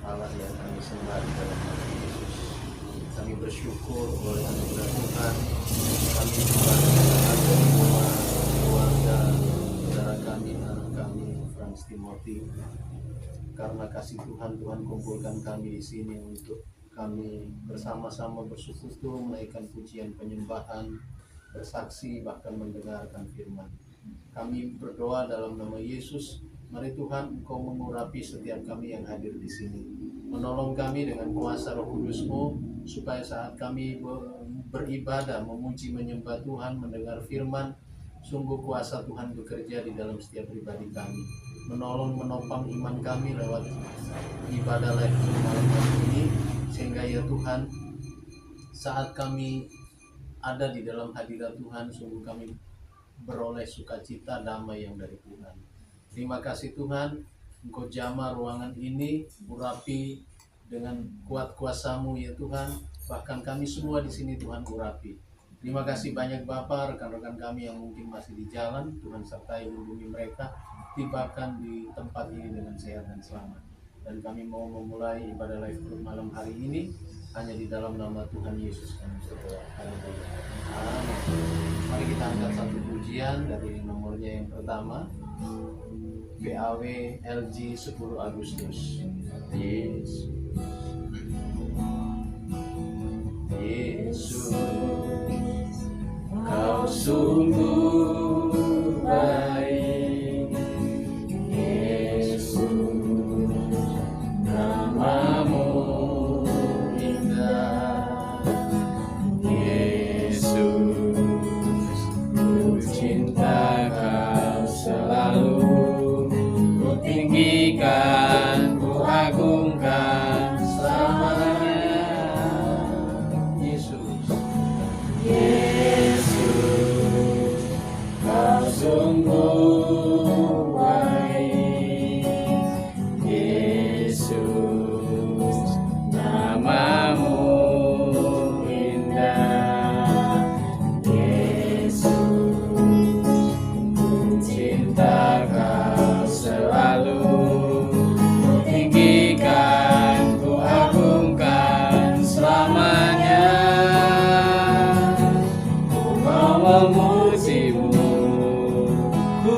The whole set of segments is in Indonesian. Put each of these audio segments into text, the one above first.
Allah yang kami sembah di dalam nama Yesus. Kami bersyukur oleh anugerah Tuhan. Kami ada di rumah keluarga saudara kami, anak kami, Frans Timothy. Karena kasih Tuhan, Tuhan kumpulkan kami di sini untuk kami bersama-sama bersekutu, menaikkan pujian penyembahan, bersaksi, bahkan mendengarkan firman. Kami berdoa dalam nama Yesus. Mari Tuhan, Engkau mengurapi setiap kami yang hadir di sini. Menolong kami dengan kuasa Roh Kudus-Mu, supaya saat kami beribadah, memuji, menyembah Tuhan, mendengar firman, sungguh kuasa Tuhan bekerja di dalam setiap pribadi kami. Menolong, menopang iman kami lewat ibadah live malam hari ini, sehingga ya Tuhan, saat kami ada di dalam hadirat Tuhan, sungguh kami beroleh sukacita, damai yang dari Tuhan. Terima kasih Tuhan, Engkau jamah ruangan ini, urapi dengan kuat kuasa-Mu ya Tuhan. Bahkan kami semua di sini Tuhan urapi. Terima kasih banyak Bapa, rekan-rekan kami yang mungkin masih di jalan, Tuhan sertai lindungi mereka, tibakan di tempat ini dengan sehat dan selamat. Dan kami mau memulai ibadah live group malam hari ini hanya di dalam nama Tuhan Yesus kami berdoa. Haleluya. Amin. Mari kita angkat satu pujian dari nomornya yang pertama, BAW LG 10 Agustus. Yesus, Yesus, Kau sungguh baik. Yesus, namamu indah. Yesus, ku cinta Kau selalu. Ku tinggikan, ku agungkan selamanya. Yesus, Yesus, Kau sungguh baik. Yesus, namamu indah. Yesus, ku cinta Kau selalu. Ku tinggikan, ku agungkan selamanya. Ku mau memuji-Mu, ku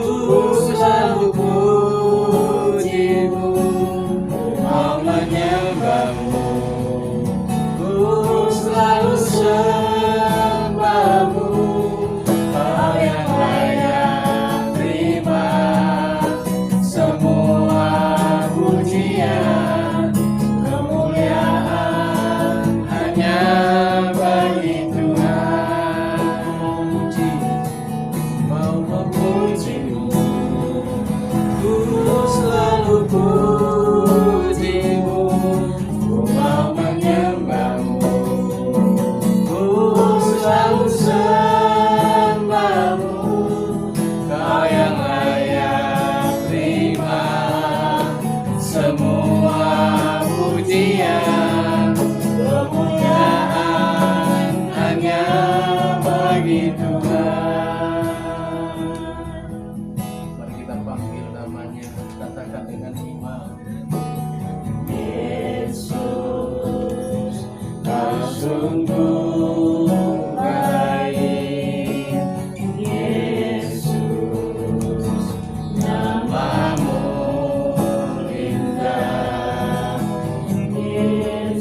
selalu puji-Mu. Ku mau menyembah-Mu, ku selalu sembah-Mu. Kau yang layak terima semua pujian, kemuliaan hanya bagi Tuhan. Mau memuji-Mu, ku selalu puji-Mu. Ku mau menyembah-Mu, ku selalu sembah-Mu. Kau yang layak terima semua pujian, kemuliaan hanya bagi Tuhan. Mari kita panggil namanya, katakan dengan iman. Yesus, Kau sungguh baik. Yesus, namamu indah. Yesus,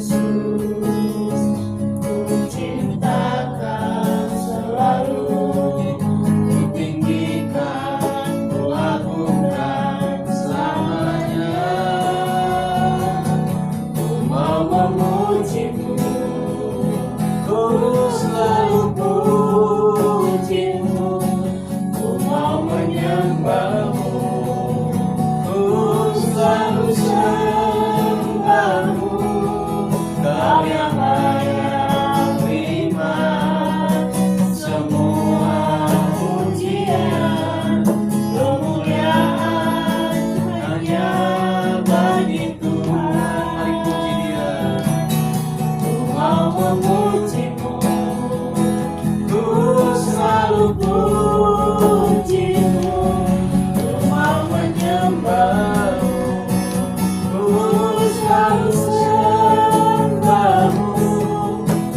selalu sembahmu,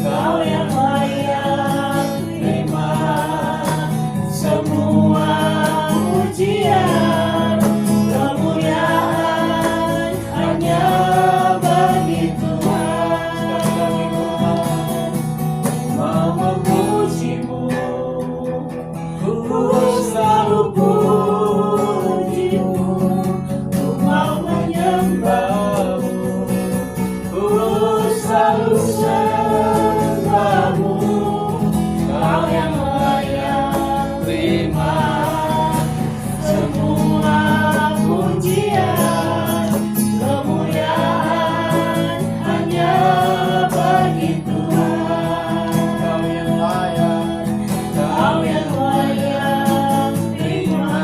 Kau yang layak terima semua pujian. Kemuliaan hanya bagi Tuhan. Mau memujimu, ku selalu pujimu, ku mau menyembahmu, ku selalu sembahmu, Kau yang layak terima semua pujian. Kemuliaan hanya bagi Tuhan. Kau yang layak, Kau yang layak terima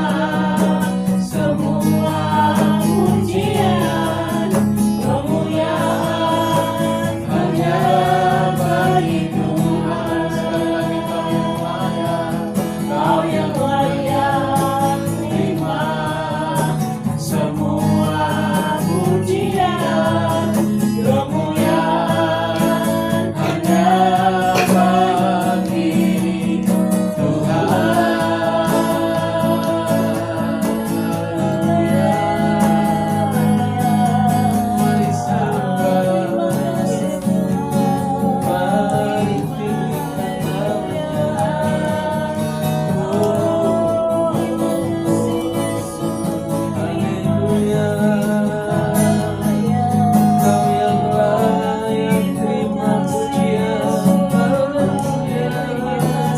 semua pujian. Kemuliaan hanya bagi Tuhan. Kau yang layak terima semua pujian. Kemuliaan hanya bagi mari sembah, mari tinggikan haleluya. Kau yang layak terima pujian, kami sembah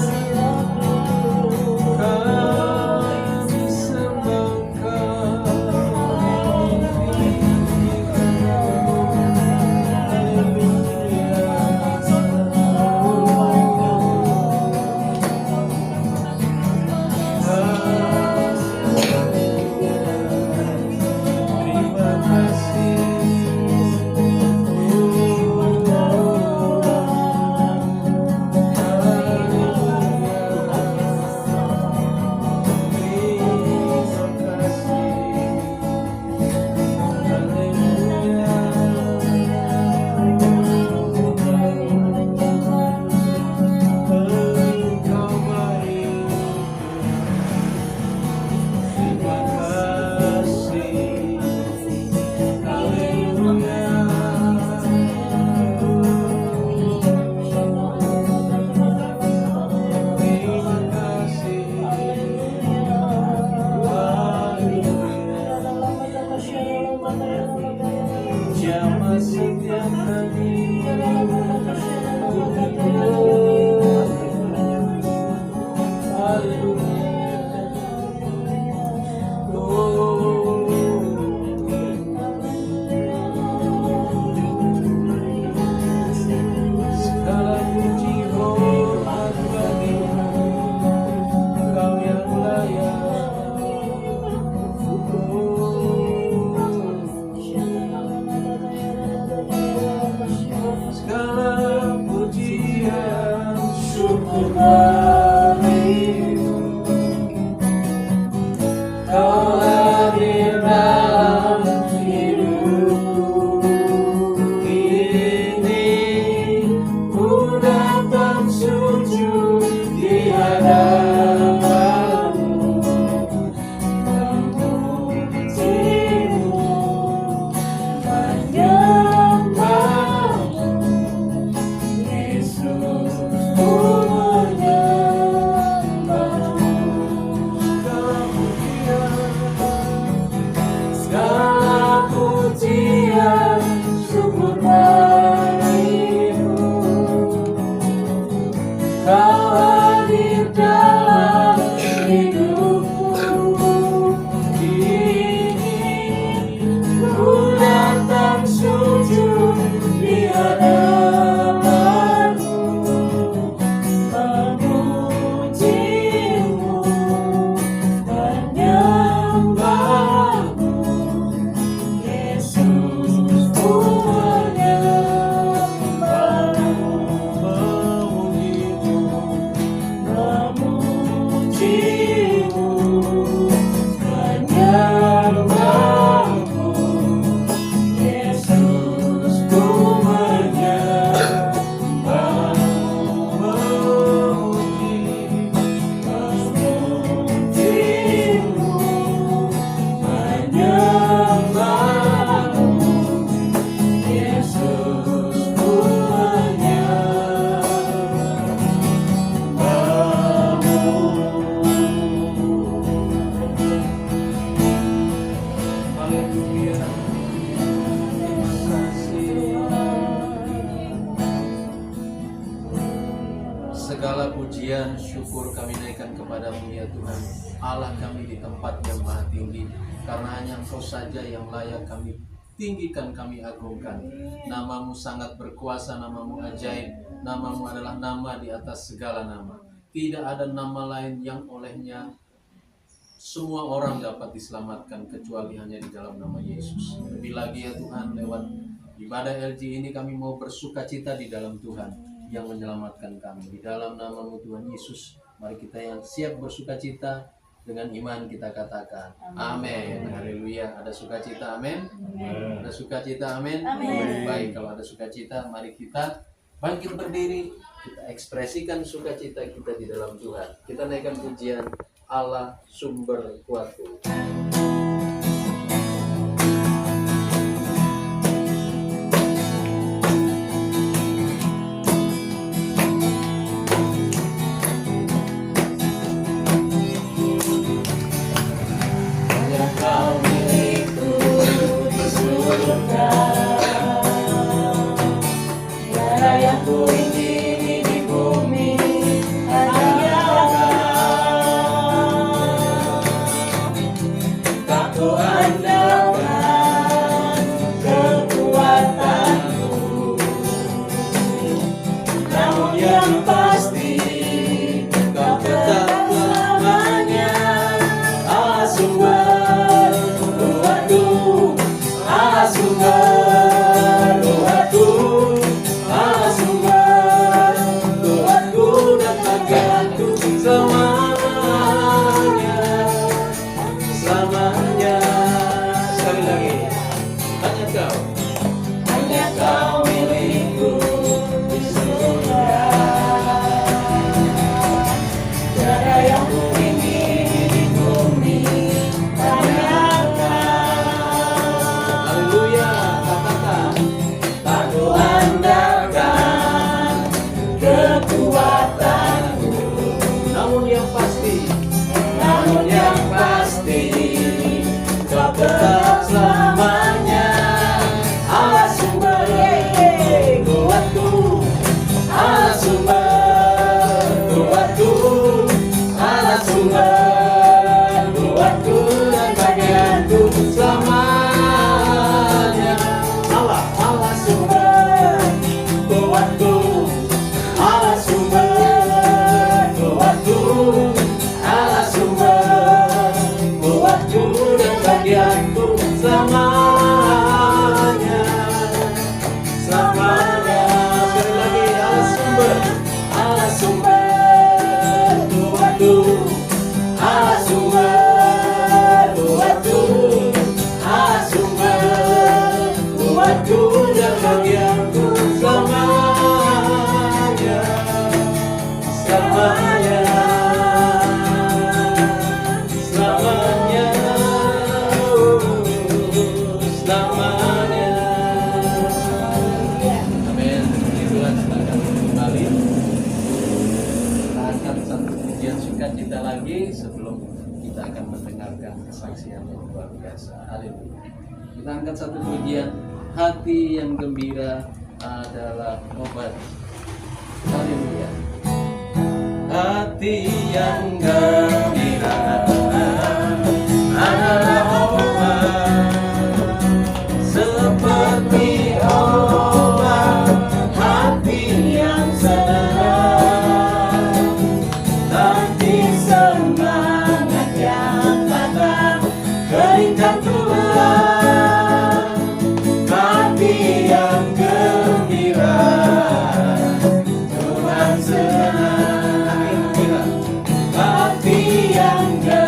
terima kasih. Jamah setiap hari, segala puji hormat bagimu, Kau yang layak. Segala pujian syukur bagimu, Kau hadir dalam hidupku. Kini ku datang sujud di hadapanmu, memujimu, menyembahmu, Yesus, ku menyembahmu. pujian, syukur kami naikkan kepadamu ya Tuhan, Allah kami di tempat yang maha tinggi. Karena hanya Engkau saja yang layak kami tinggikan, kami agungkan. Namamu sangat berkuasa, namamu ajaib, namamu adalah nama di atas segala nama. Tidak ada nama lain yang olehnya semua orang dapat diselamatkan kecuali hanya di dalam nama Yesus. Lebih lagi ya Tuhan, lewat ibadah LG ini kami mau bersuka cita di dalam Tuhan yang menyelamatkan kami. Di dalam namamu Tuhan Yesus, mari kita yang siap bersuka cita dengan iman kita katakan amin. Haleluya. Ada sukacita, amin. Ada sukacita, amin. Baik, kalau ada sukacita, mari kita bangkit berdiri, kita ekspresikan sukacita kita di dalam Tuhan. Kita naikkan pujian Allah sumber kuatku. Kita angkat satu pujian, hati yang gembira adalah obat. Haleluya. Hati yang gembira adalah obat, seperti obat hati yang senang, tapi semangat yang patah keringkan tulang. Hati yang gembira Tuhan senang. Hati yang gembira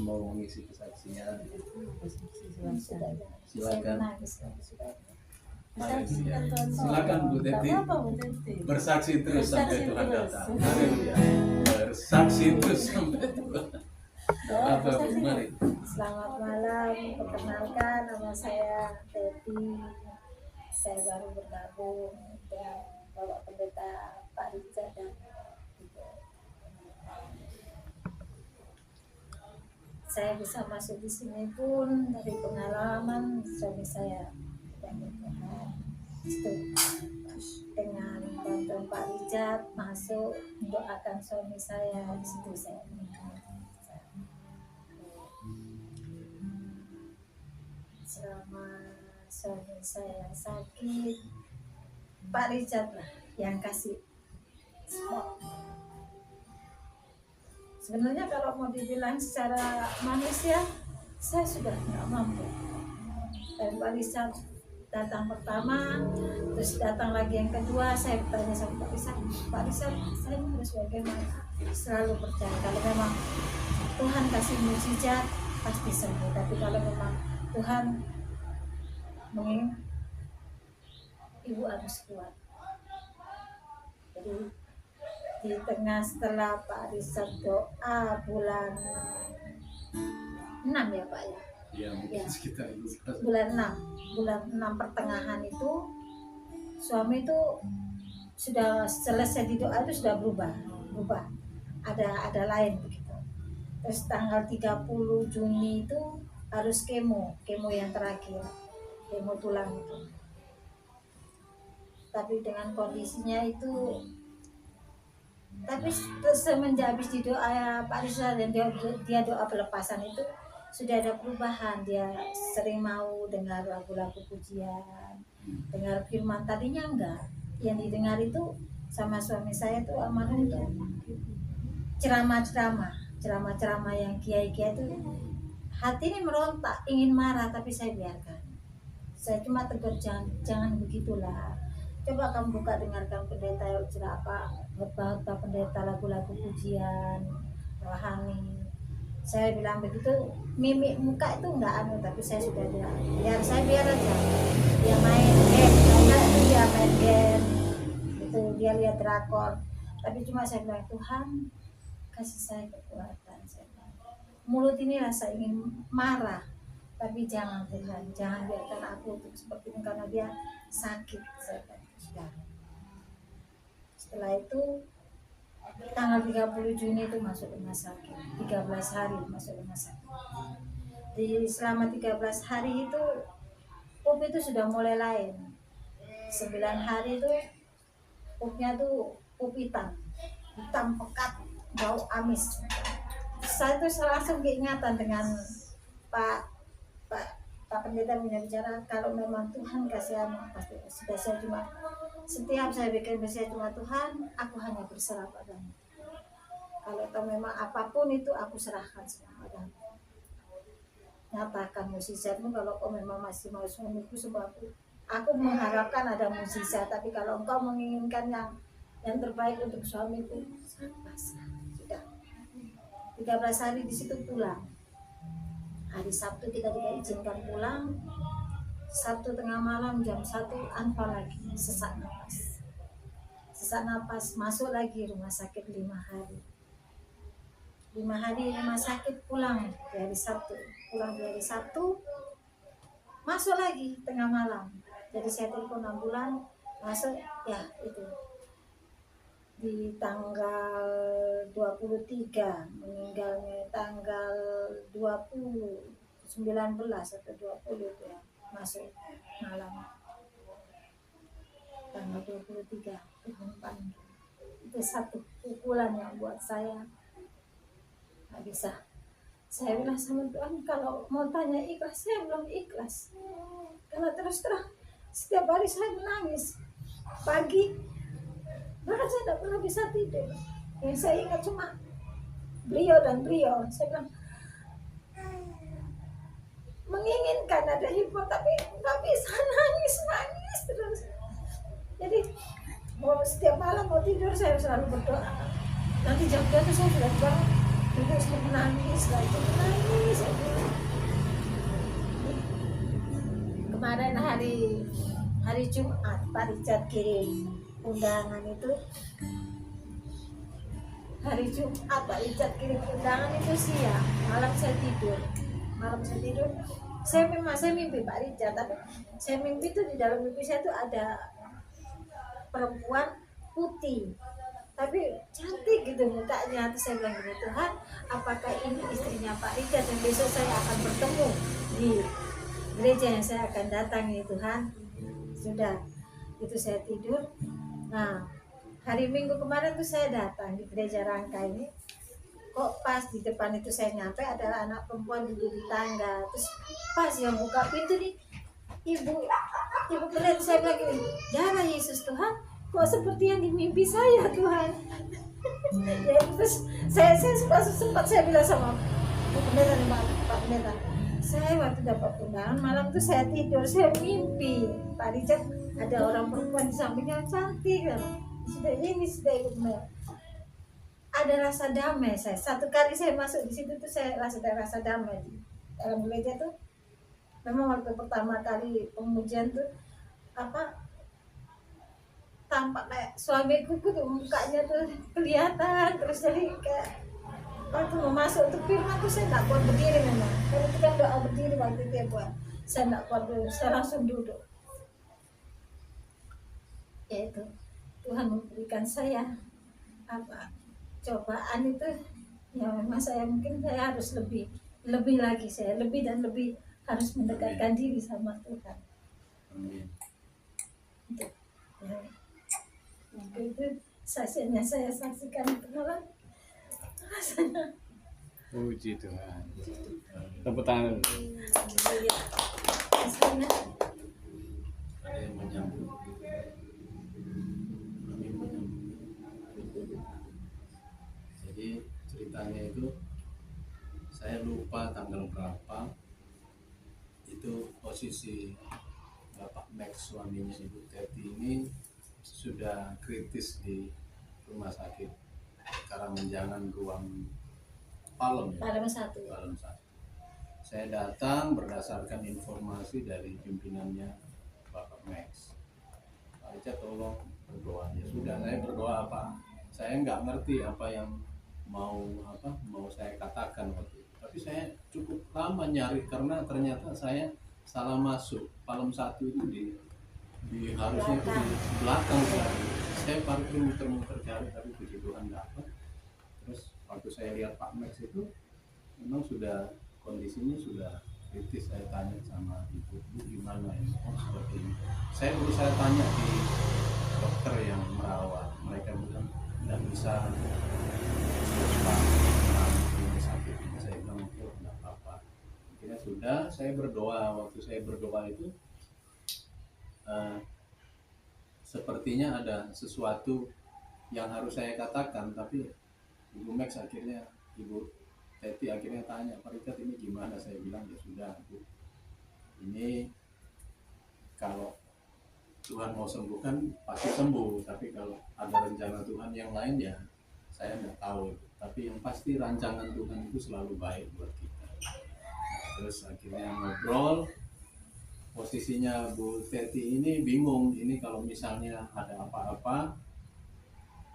mau mengisi kesaksian? Sudah ya. Silakan. Saya menangis lagi sudah. Haleluya. Silakan Bu Teti. Apa Bu Teti? Bersaksi terus sampai Bersaksi Tuhan terus. datang. Haleluya. Bersaksi terus sampai Tuhan. Apa Bu? Mari. Selamat malam, perkenalkan nama saya Teti. Saya baru bergabung dengan Bapak Pendeta Pak Richard dan Ibu. Saya bisa masuk di sini pun dari pengalaman suami saya dan Tuhan. Itu dengan bantuan Pak Richard masuk mendoakan suami saya, di situ saya meninggal. Selama suami saya sakit, Pak Richard lah yang kasih support. Sebenarnya kalau mau dibilang secara manusia, saya sudah tidak mampu. Dan Pak Richard datang pertama, terus datang lagi yang kedua, saya bertanya sama Pak Richard, saya harus bagaimana? Selalu percaya kalau memang Tuhan kasih mukjizat pasti sembuh. Tapi kalau memang Tuhan mengingat, ibu harus kuat. Jadi di tengah setelah Pak Richard doa bulan 6 ya Pak ya. Ya, mungkin sekitar itu. Bulan 6 pertengahan itu suami itu sudah selesai di doa itu sudah berubah ada lain begitu. Terus tanggal 30 Juni itu harus kemo yang terakhir, kemo tulang itu. Tapi dengan kondisinya itu, tapi semenjak habis di doa Pak Rizal dan dia doa pelepasan itu sudah ada perubahan. Dia sering mau dengar lagu-lagu pujian, dengar firman. Tadinya enggak, yang didengar itu sama suami saya tuh almarhum tuh ceramah yang kiai-kiai itu. Hati ini merontak, ingin marah, tapi saya biarkan. Saya cuma tegur, jangan begitulah. Coba kamu buka dengarkan pendeta cerapa, khotbah pendeta, lagu-lagu pujian rohani. Saya bilang begitu, mimik muka itu enggak tapi saya sudah bilang, biar aja. Dia main game, dia main game, itu dia lihat drakor. Tapi cuma saya bilang, Tuhan kasih saya kekuatan. Saya bilang, mulut ini rasa ingin marah, tapi jangan Tuhan, jangan biarkan aku untuk seperti ini karena dia sakit. Saya bilang, sudah. Setelah itu tanggal 30 Juni itu masuk rumah sakit, 13 hari masuk rumah sakit. Selama 13 hari itu pup itu sudah mulai lain. 9 hari itu pupnya tuh pup hitam pekat, bau amis. Saya tuh langsung keingatan dengan Pak Pendeta punya bicara, kalau memang Tuhan kasih pasti sudah. Saya cuma setiap saya bikin saya cuma Tuhan, aku hanya berserah padamu. Kalau memang apapun itu aku serahkan semua padamu. Nyatakan mukjizatmu kalau kau memang masih mau suamiku, sebab aku mengharapkan ada mukjizat, tapi kalau engkau menginginkan yang terbaik untuk suamiku, saya pasrah. Sudah 13 hari di situ pulang. Hari Sabtu kita diizinkan pulang. Sabtu tengah malam jam 1 anfal lagi, sesak napas, masuk lagi rumah sakit 5 hari. 5 hari rumah sakit, pulang dari Sabtu, masuk lagi tengah malam. Jadi saya telepon ambulan, masuk ya itu di tanggal 23, meninggalnya tanggal 19 atau 20 itu ya, masuk malam tanggal 23 itu satu pukulan yang buat saya nggak bisa. Saya bilang sama Tuhan, kalau mau tanya ikhlas, saya belum ikhlas karena terus terang setiap hari saya menangis pagi, bahkan saya tidak pernah bisa tidur. Yang saya ingat cuma beliau. Saya bilang menginginkan ada hibur, tapi nggak bisa, nangis terus. Jadi setiap malam mau tidur saya selalu berdoa. Nanti jam 2 itu saya sudah bangun, terus menangis lagi menangis. Kemarin hari Jumat Pak Richard kirim undangan itu. Hari Jumat Pak Richard kirim undangan itu siang, malam saya tidur. Saya mimpi Pak Richard, tapi saya mimpi itu di dalam mimpi saya tuh ada perempuan putih tapi cantik gitu mukanya. Terus saya bilang gini, Tuhan, apakah ini istrinya Pak Richard yang besok saya akan bertemu di gereja yang saya akan datangi, Tuhan? Sudah itu saya tidur. Nah, hari Minggu kemarin tuh saya datang di gereja Rangka ini. Kok pas di depan itu saya nyampe ada anak perempuan duduk di tangga. Terus pas yang buka pintu nih, ibu melihat saya bilang gini, darah Yesus, Tuhan, kok seperti yang di mimpi saya, Tuhan. Ya, terus saya sempat saya bilang sama Pak Pendeta, saya waktu dapat undangan malam tuh saya tidur, saya mimpi Pak Richard ada orang perempuan di sampingnya cantik kan. Sudah ibu benar. Ada rasa damai saya. Satu kali saya masuk di situ tuh saya rasa damai di dalam gereja tuh. Memang waktu pertama kali pengujian tuh tampak kayak suamiku tuh mukanya tuh kelihatan, terus jadi kayak waktu mau masuk untuk firman tuh saya nggak kuat berdiri memang. Kalau itu kan doa berdiri waktu itu ya buat saya nggak kuat berdiri, saya langsung duduk. Yaitu Tuhan memberikan saya cobaan itu ya memang mungkin saya harus lebih lagi, saya lebih harus mendekatkan diri sama Tuhan. Amin. Ya, itu saksinya saya saksikan kenalan rasanya. Puji Tuhan. Tepuk tangan. Rasanya Ada yang menyambut. Kami menyambut. Jadi ceritanya itu saya lupa tanggal berapa. Itu posisi Bapak Max, suaminya Ibu Teti ini sudah kritis di rumah sakit Karangmenjangan ruang Palem ya? Palem 1. Palem 1. Saya datang berdasarkan informasi dari pimpinannya Bapak Max. Pak Richard tolong berdoa. Ya sudah, saya berdoa apa? Saya nggak ngerti apa yang mau saya katakan waktu itu. Tapi saya cukup lama nyari karena ternyata saya salah masuk. Palem 1 itu di harusnya itu di belakang sekali. Saya parkir muter-muter cari tapi puji Tuhan dapat. Terus waktu saya lihat Pak Max itu memang sudah kondisinya sudah kritis. Saya tanya sama ibu gimana ini? Oh, seperti ini. Saya berusaha tanya di dokter yang merawat. Mereka bilang tidak bisa ini sakit. Saya bilang oh, tidak apa-apa. Akhirnya sudah, saya berdoa. Waktu saya berdoa itu sepertinya ada sesuatu yang harus saya katakan, tapi Ibu Max akhirnya, Ibu Teti akhirnya tanya, Pak Richard ini gimana? Saya bilang ya sudah Bu, ini kalau Tuhan mau sembuhkan pasti sembuh, tapi kalau ada rencana Tuhan yang lain ya saya nggak tahu. Tapi yang pasti rancangan Tuhan itu selalu baik buat kita. Terus akhirnya ngobrol. Posisinya Bu Teti ini bingung, ini kalau misalnya ada apa-apa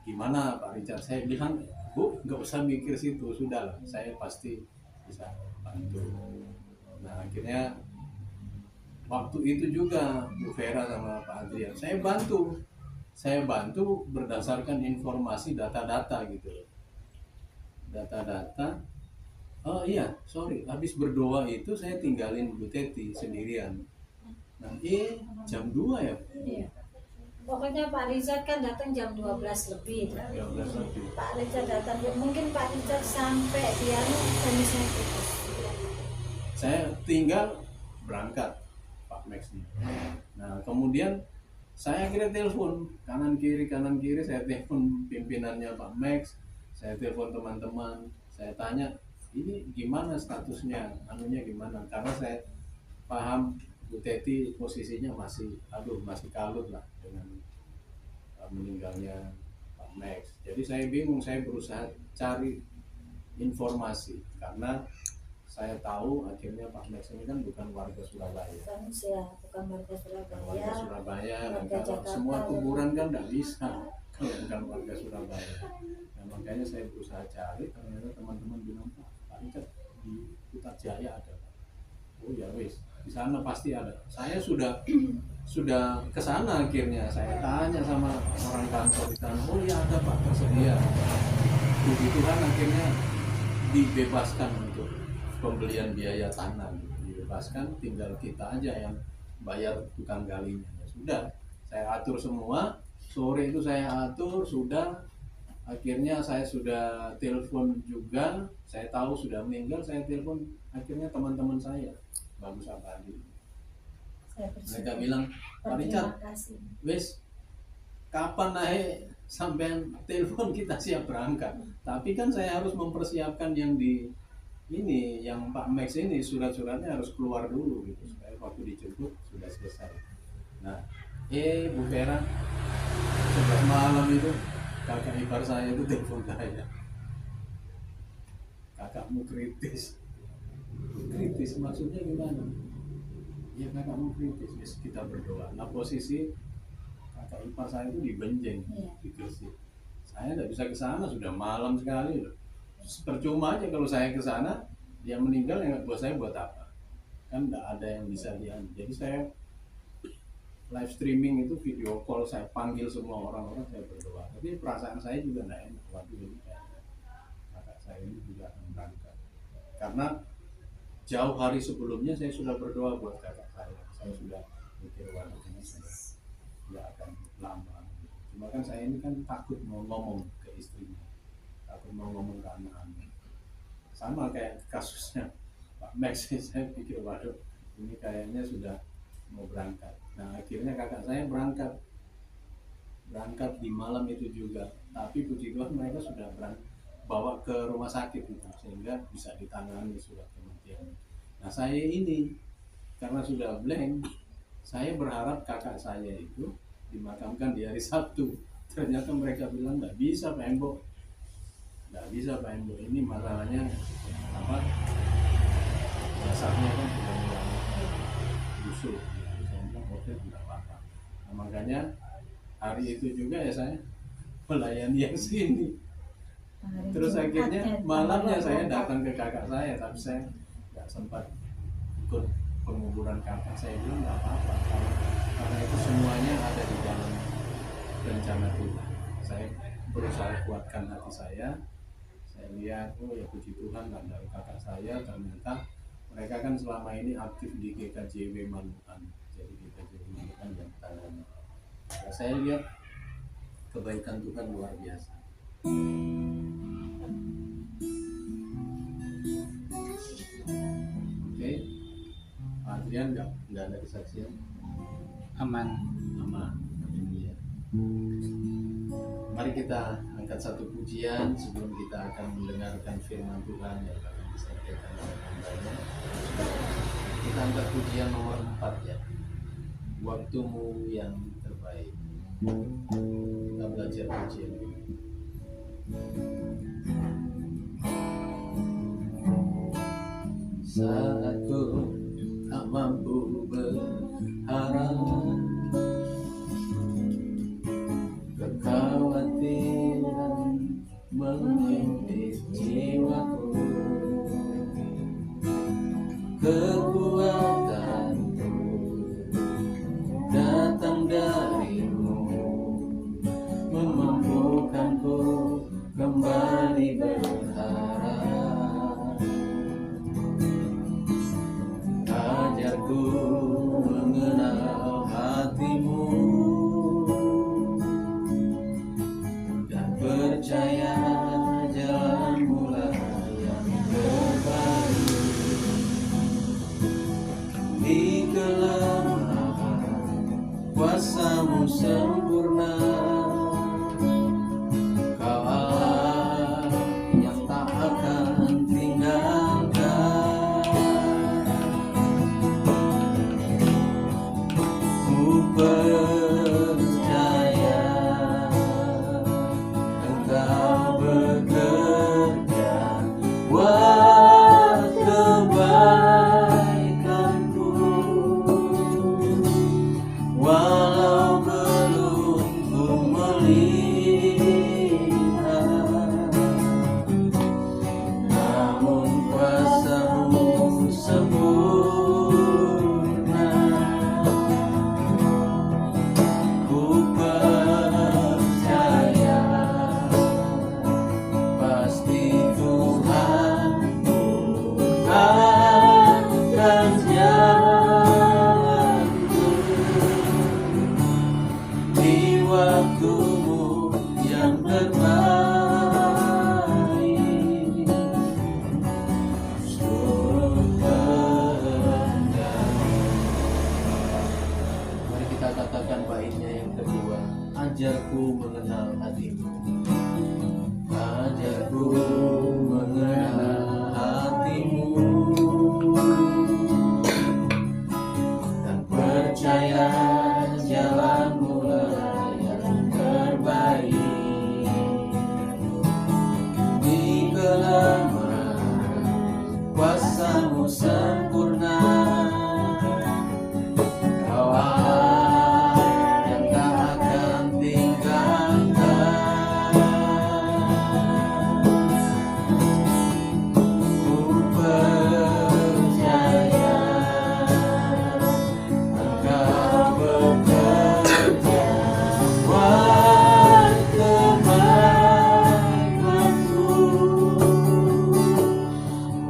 gimana Pak Richard? Saya bilang, Bu, nggak usah mikir situ, sudah lah, saya pasti bisa bantu. Nah akhirnya waktu itu juga Bu Vera sama Pak Adrian, saya bantu berdasarkan informasi data-data gitu, data-data. Oh iya, sorry, habis berdoa itu saya tinggalin Bu Teti sendirian. Nah, jam 2 ya? Iya. Pokoknya Pak Richard kan datang jam 12 lebih. 12 lebih. Pak Richard datang, mungkin Pak Richard sampai dia kondisinya kritis. Saya tinggal berangkat Pak Max nih. Nah kemudian saya akhirnya telepon kanan kiri saya telepon pimpinannya Pak Max, saya telepon teman-teman, saya tanya ini gimana statusnya, anunya gimana, karena saya paham Bu Teti posisinya masih kalut lah dengan meninggalnya Pak Max. Jadi saya bingung, saya berusaha cari informasi, karena saya tahu akhirnya Pak Max ini kan bukan warga Surabaya. Bukan usia, bukan warga Warga Surabaya. Surabaya, dan warga kalau Jakarta, semua kuburan kan nggak bisa kalau bukan warga Surabaya. Nah, makanya saya berusaha cari, ternyata teman-teman bilang Pak Richard di Putrajaya ada Pak. Oh ya wis, di sana pasti ada. Saya sudah ke sana akhirnya. Saya tanya sama orang kantor di sana, oh ya ada Pak, tersedia. Puji Tuhan akhirnya dibebaskan untuk pembelian biaya tanah, dibebaskan, tinggal kita aja yang bayar tukang galinya. Ya sudah, saya atur semua. Sore itu saya atur, sudah. Akhirnya saya sudah telepon juga. Saya tahu sudah meninggal, saya telepon akhirnya teman-teman saya, Bagus Abadi. Saya bersyukur. Mereka bilang, Pak Richard, Terima kasih. wes kapan naik sampai telepon kita siap berangkat. Tapi kan saya harus mempersiapkan yang di ini, yang Pak Max ini surat-suratnya harus keluar dulu gitu supaya waktu dijemput sudah selesai. Nah, Bu Vera 11 malam itu kakak ipar saya itu telepon saya. Kakakmu kritis. Kritis maksudnya gimana? Ya kakakmu kritis, yes, kita berdoa. Nah posisi kakak ipar saya itu di Benjeng, Iya. di Gresik. Saya nggak bisa ke sana, sudah malam sekali loh. Percuma aja kalau saya ke sana, dia meninggal, ya buat saya buat apa? Kan nggak ada yang bisa dia. Jadi saya live streaming itu video call, saya panggil semua orang-orang, saya berdoa. Tapi perasaan saya juga nggak enak. Waduh ini kayaknya kakak saya ini juga akan berangkat. Karena jauh hari sebelumnya saya sudah berdoa buat kakak saya. Saya sudah mikir waduh ini sudah nggak akan lama. Cuma kan saya ini kan takut mau ngomong ke istrinya, takut mau ngomong ke anak-anak. Sama kayak kasusnya Pak Max, saya pikir waduh ini kayaknya sudah mau berangkat. Nah akhirnya kakak saya berangkat di malam itu juga. Tapi puji Tuhan mereka sudah bawa ke rumah sakit gitu, sehingga bisa ditangani surat kematian. Nah saya ini karena sudah blank, saya berharap kakak saya itu dimakamkan di hari Sabtu. Ternyata mereka bilang nggak bisa Pak Embo, nggak bisa Pak Embo, ini masalahnya apa, jasadnya kan sudah mulai busuk. Saya bilang oke tidak apa-apa. Nah, makanya hari itu juga ya saya melayani yang sini. Hari Terus Jumat akhirnya ya, malamnya tanggal saya 24. datang ke kakak saya, tapi saya nggak sempat ikut penguburan kakak. Saya bilang nggak apa-apa, karena itu semuanya ada di dalam rencana Tuhan. Saya berusaha kuatkan hati saya. Saya lihat, oh ya puji Tuhan, ada kakak saya ternyata mereka kan selama ini aktif di GKJW Manukan. Jadi GKJW Manukan yang tangani. Ya, saya lihat kebaikan Tuhan luar biasa. Oke, Pak Adrian nggak ada kesaksian, Aman. aman. Haleluya. Mari kita angkat satu pujian sebelum kita akan mendengarkan firman Tuhan yang akan disampaikan oleh hambanya. Kita angkat pujian nomor 4 ya. Waktumu yang terbaik. Kita belajar pujian ini. Saat ku tak mampu berharap, kekhawatiran menghimpit jiwaku, kekuatanku datang darimu, memampukanku kembali berharap. Ajarku mengenal hatimu dan percaya jalanmu lah yang terbaik. Di kelemahan kuasamu sempurna, Kau Allah yang tak akan tinggalkan. Ku percaya Engkau bekerja waktumu yang terbaik. Seluruh kehendak. Mari kita katakan baitnya yang kedua. Ajarku mengenal hatimu. Ajarku mengenal hatimu. Dan percaya jalanmu lah yang terbaik. Di kelemahan kuasamu sempurna. Kau Allah yang tak akan tinggalkan. Ku percaya Engkau bekerja buat kebaikanku.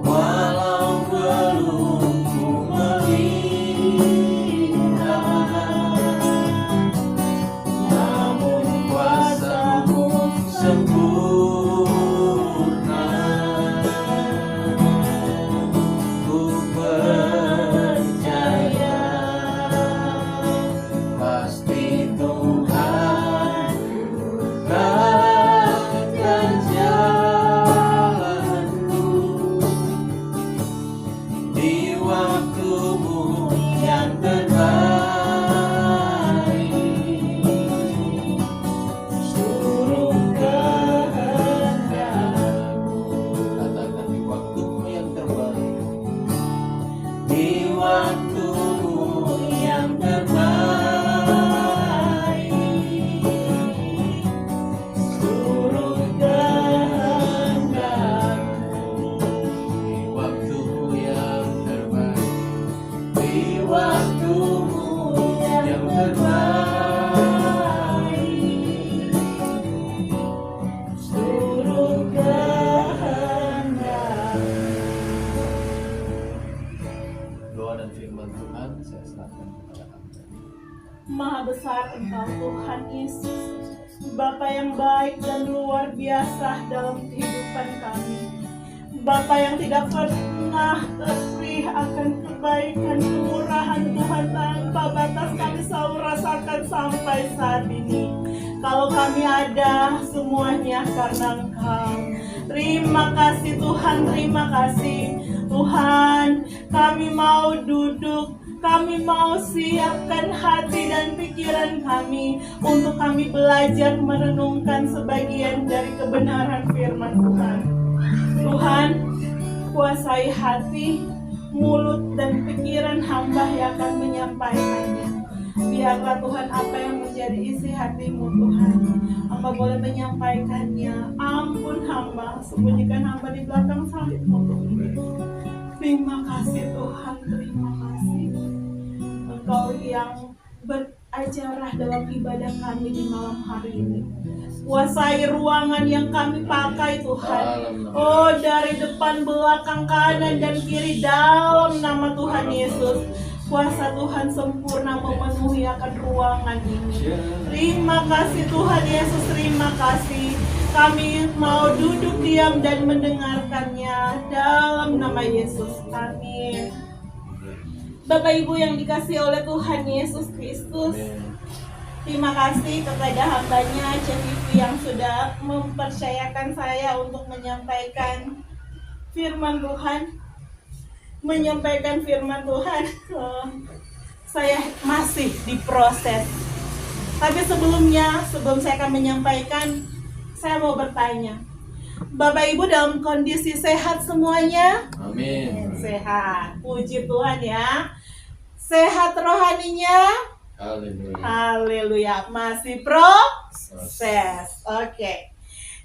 Walau belum ku melihat, namun kuasamu sempurna. Ku percaya pasti Tuhan bukakan jalanku di waktumu yang terbaik. Seluruh kehendakmu, katakan di waktumu yang terbaik. Di waktumu yang terbaik. Seluruh kehendakmu, di waktumu yang terbaik. Di waktumu yang terbaik. Seluruh kehendakmu. Doa dan firman Tuhan saya serahkan kepada Anda. Maha besar Engkau Tuhan Yesus, Bapa yang baik dan luar biasa dalam kehidupan kami. Bapa yang tidak pernah terpilih akan kebaikan kemurahan Tuhan tanpa batas kami selalu rasakan sampai saat ini. Kalau kami ada semuanya karena Engkau. Terima kasih Tuhan, terima kasih Tuhan. Kami mau duduk, kami mau siapkan hati dan pikiran kami untuk kami belajar merenungkan sebagian dari kebenaran firman Tuhan. Tuhan, kuasai hati, mulut, dan pikiran hamba yang akan menyampaikannya. Biarlah Tuhan apa yang menjadi isi hatimu Tuhan, hamba boleh menyampaikannya. Ampun hamba, sembunyikan hamba di belakang salibmu Tuhan. Terima kasih Tuhan, terima kasih. Engkau yang berajarah dalam ibadah kami di malam hari ini. Kuasai ruangan yang kami pakai Tuhan. Oh, dari depan, belakang, kanan, dan kiri dalam nama Tuhan Yesus. Kuasa Tuhan sempurna memenuhi akan ruangan ini. Terima kasih Tuhan Yesus, terima kasih. Kami mau duduk diam dan mendengarkannya dalam nama Yesus. Amin. Bapak Ibu yang dikasihi oleh Tuhan Yesus Kristus, terima kasih kepada hambanya CVV yang sudah mempercayakan saya untuk menyampaikan firman Tuhan. Menyampaikan firman Tuhan, saya masih diproses. Tapi sebelum saya akan menyampaikan, saya mau bertanya, Bapak Ibu dalam kondisi sehat semuanya? Amin. Sehat, puji Tuhan ya. Sehat rohaninya? Haleluya. Haleluya, masih proses. Oke.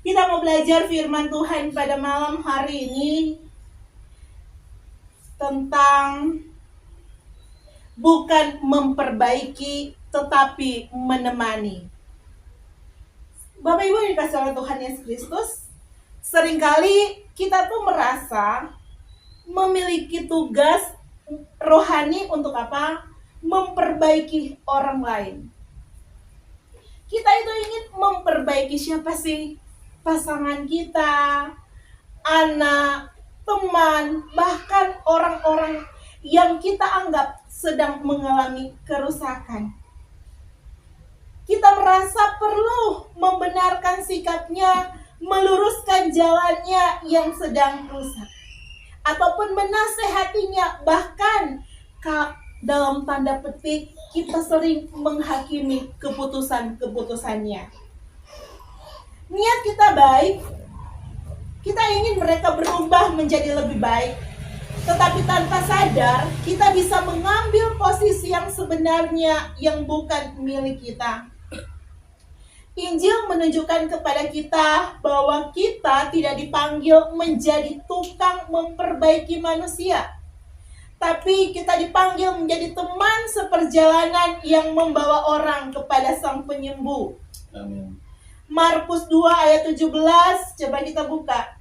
Kita mau belajar firman Tuhan pada malam hari ini tentang bukan memperbaiki tetapi menemani. Bapak Ibu yang dikasihi oleh Tuhan Yesus Kristus, seringkali kita tuh merasa memiliki tugas rohani untuk apa? Memperbaiki orang lain. Kita memperbaiki siapa sih? Pasangan kita, anak, teman, bahkan orang-orang yang kita anggap sedang mengalami kerusakan. Kita merasa perlu membenarkan sikapnya, meluruskan jalannya yang sedang rusak, ataupun menasehatinya, bahkan dalam tanda petik kita sering menghakimi keputusan-keputusannya. Niat kita baik, kita ingin mereka berubah menjadi lebih baik, tetapi tanpa sadar kita bisa mengambil posisi yang sebenarnya yang bukan milik kita. Injil menunjukkan kepada kita bahwa kita tidak dipanggil menjadi tukang memperbaiki manusia, tapi kita dipanggil menjadi teman seperjalanan yang membawa orang kepada Sang Penyembuh. Amin. Markus 2 ayat 17, coba kita buka.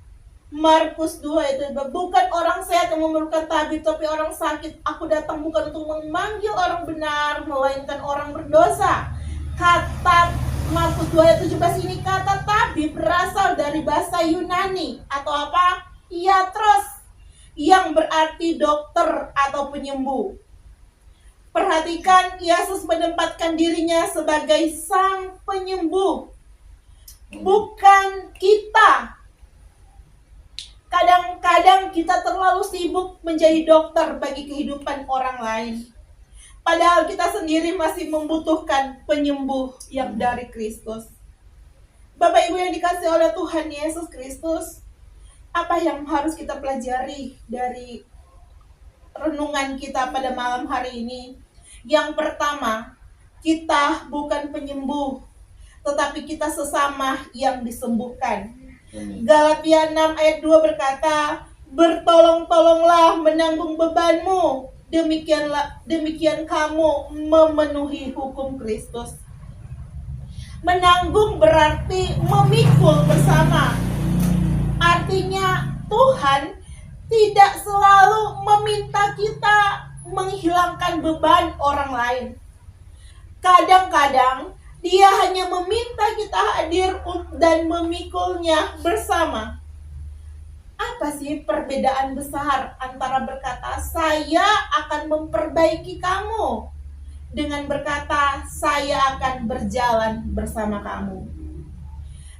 Markus 2 ayat 17, bukan orang sehat yang memerlukan tabib, tapi orang sakit. Aku datang bukan untuk memanggil orang benar, melainkan orang berdosa. Kata Markus 2 ayat 17 ini, kata tabib berasal dari bahasa Yunani atau apa? Iatros, yang berarti dokter atau penyembuh. Perhatikan, Yesus menempatkan dirinya sebagai Sang Penyembuh, bukan kita. Kadang-kadang kita terlalu sibuk menjadi dokter bagi kehidupan orang lain, padahal kita sendiri masih membutuhkan penyembuh yang dari Kristus. Bapak Ibu yang dikasihi oleh Tuhan Yesus Kristus, apa yang harus kita pelajari dari renungan kita pada malam hari ini? Yang pertama, kita bukan penyembuh, tetapi kita sesama yang disembuhkan. Galatia 6 ayat 2 berkata, bertolong-tolonglah menanggung bebanmu, demikian kamu memenuhi hukum Kristus. Menanggung berarti memikul bersama. Artinya Tuhan tidak selalu meminta kita menghilangkan beban orang lain. Kadang-kadang Dia hanya meminta kita hadir dan memikulnya bersama. Apa sih perbedaan besar antara berkata, saya akan memperbaiki kamu, dengan berkata, saya akan berjalan bersama kamu?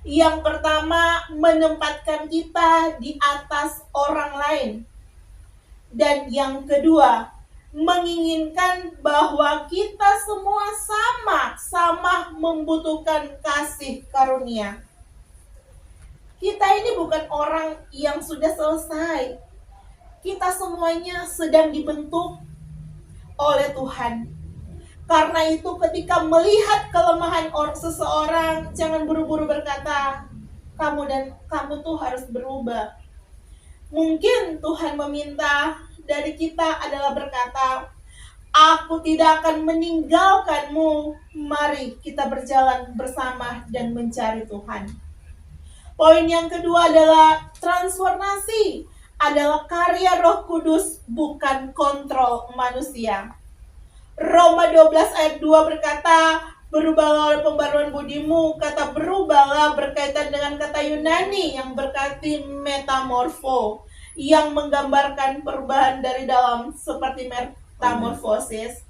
Yang pertama, menempatkan kita di atas orang lain. Dan yang kedua, menginginkan bahwa kita semua sama membutuhkan kasih karunia. Kita ini bukan orang yang sudah selesai. Kita semuanya sedang dibentuk oleh Tuhan. Karena itu ketika melihat kelemahan seseorang, jangan buru-buru berkata, kamu tuh harus berubah. Mungkin Tuhan meminta dari kita adalah berkata, aku tidak akan meninggalkanmu, mari kita berjalan bersama dan mencari Tuhan. Poin yang kedua adalah transformasi, adalah karya Roh Kudus, bukan kontrol manusia. Roma 12 ayat 2 berkata, berubahlah oleh pembaruan budimu. Kata berubahlah berkaitan dengan kata Yunani yang berarti metamorfo, yang menggambarkan perubahan dari dalam seperti metamorfosis.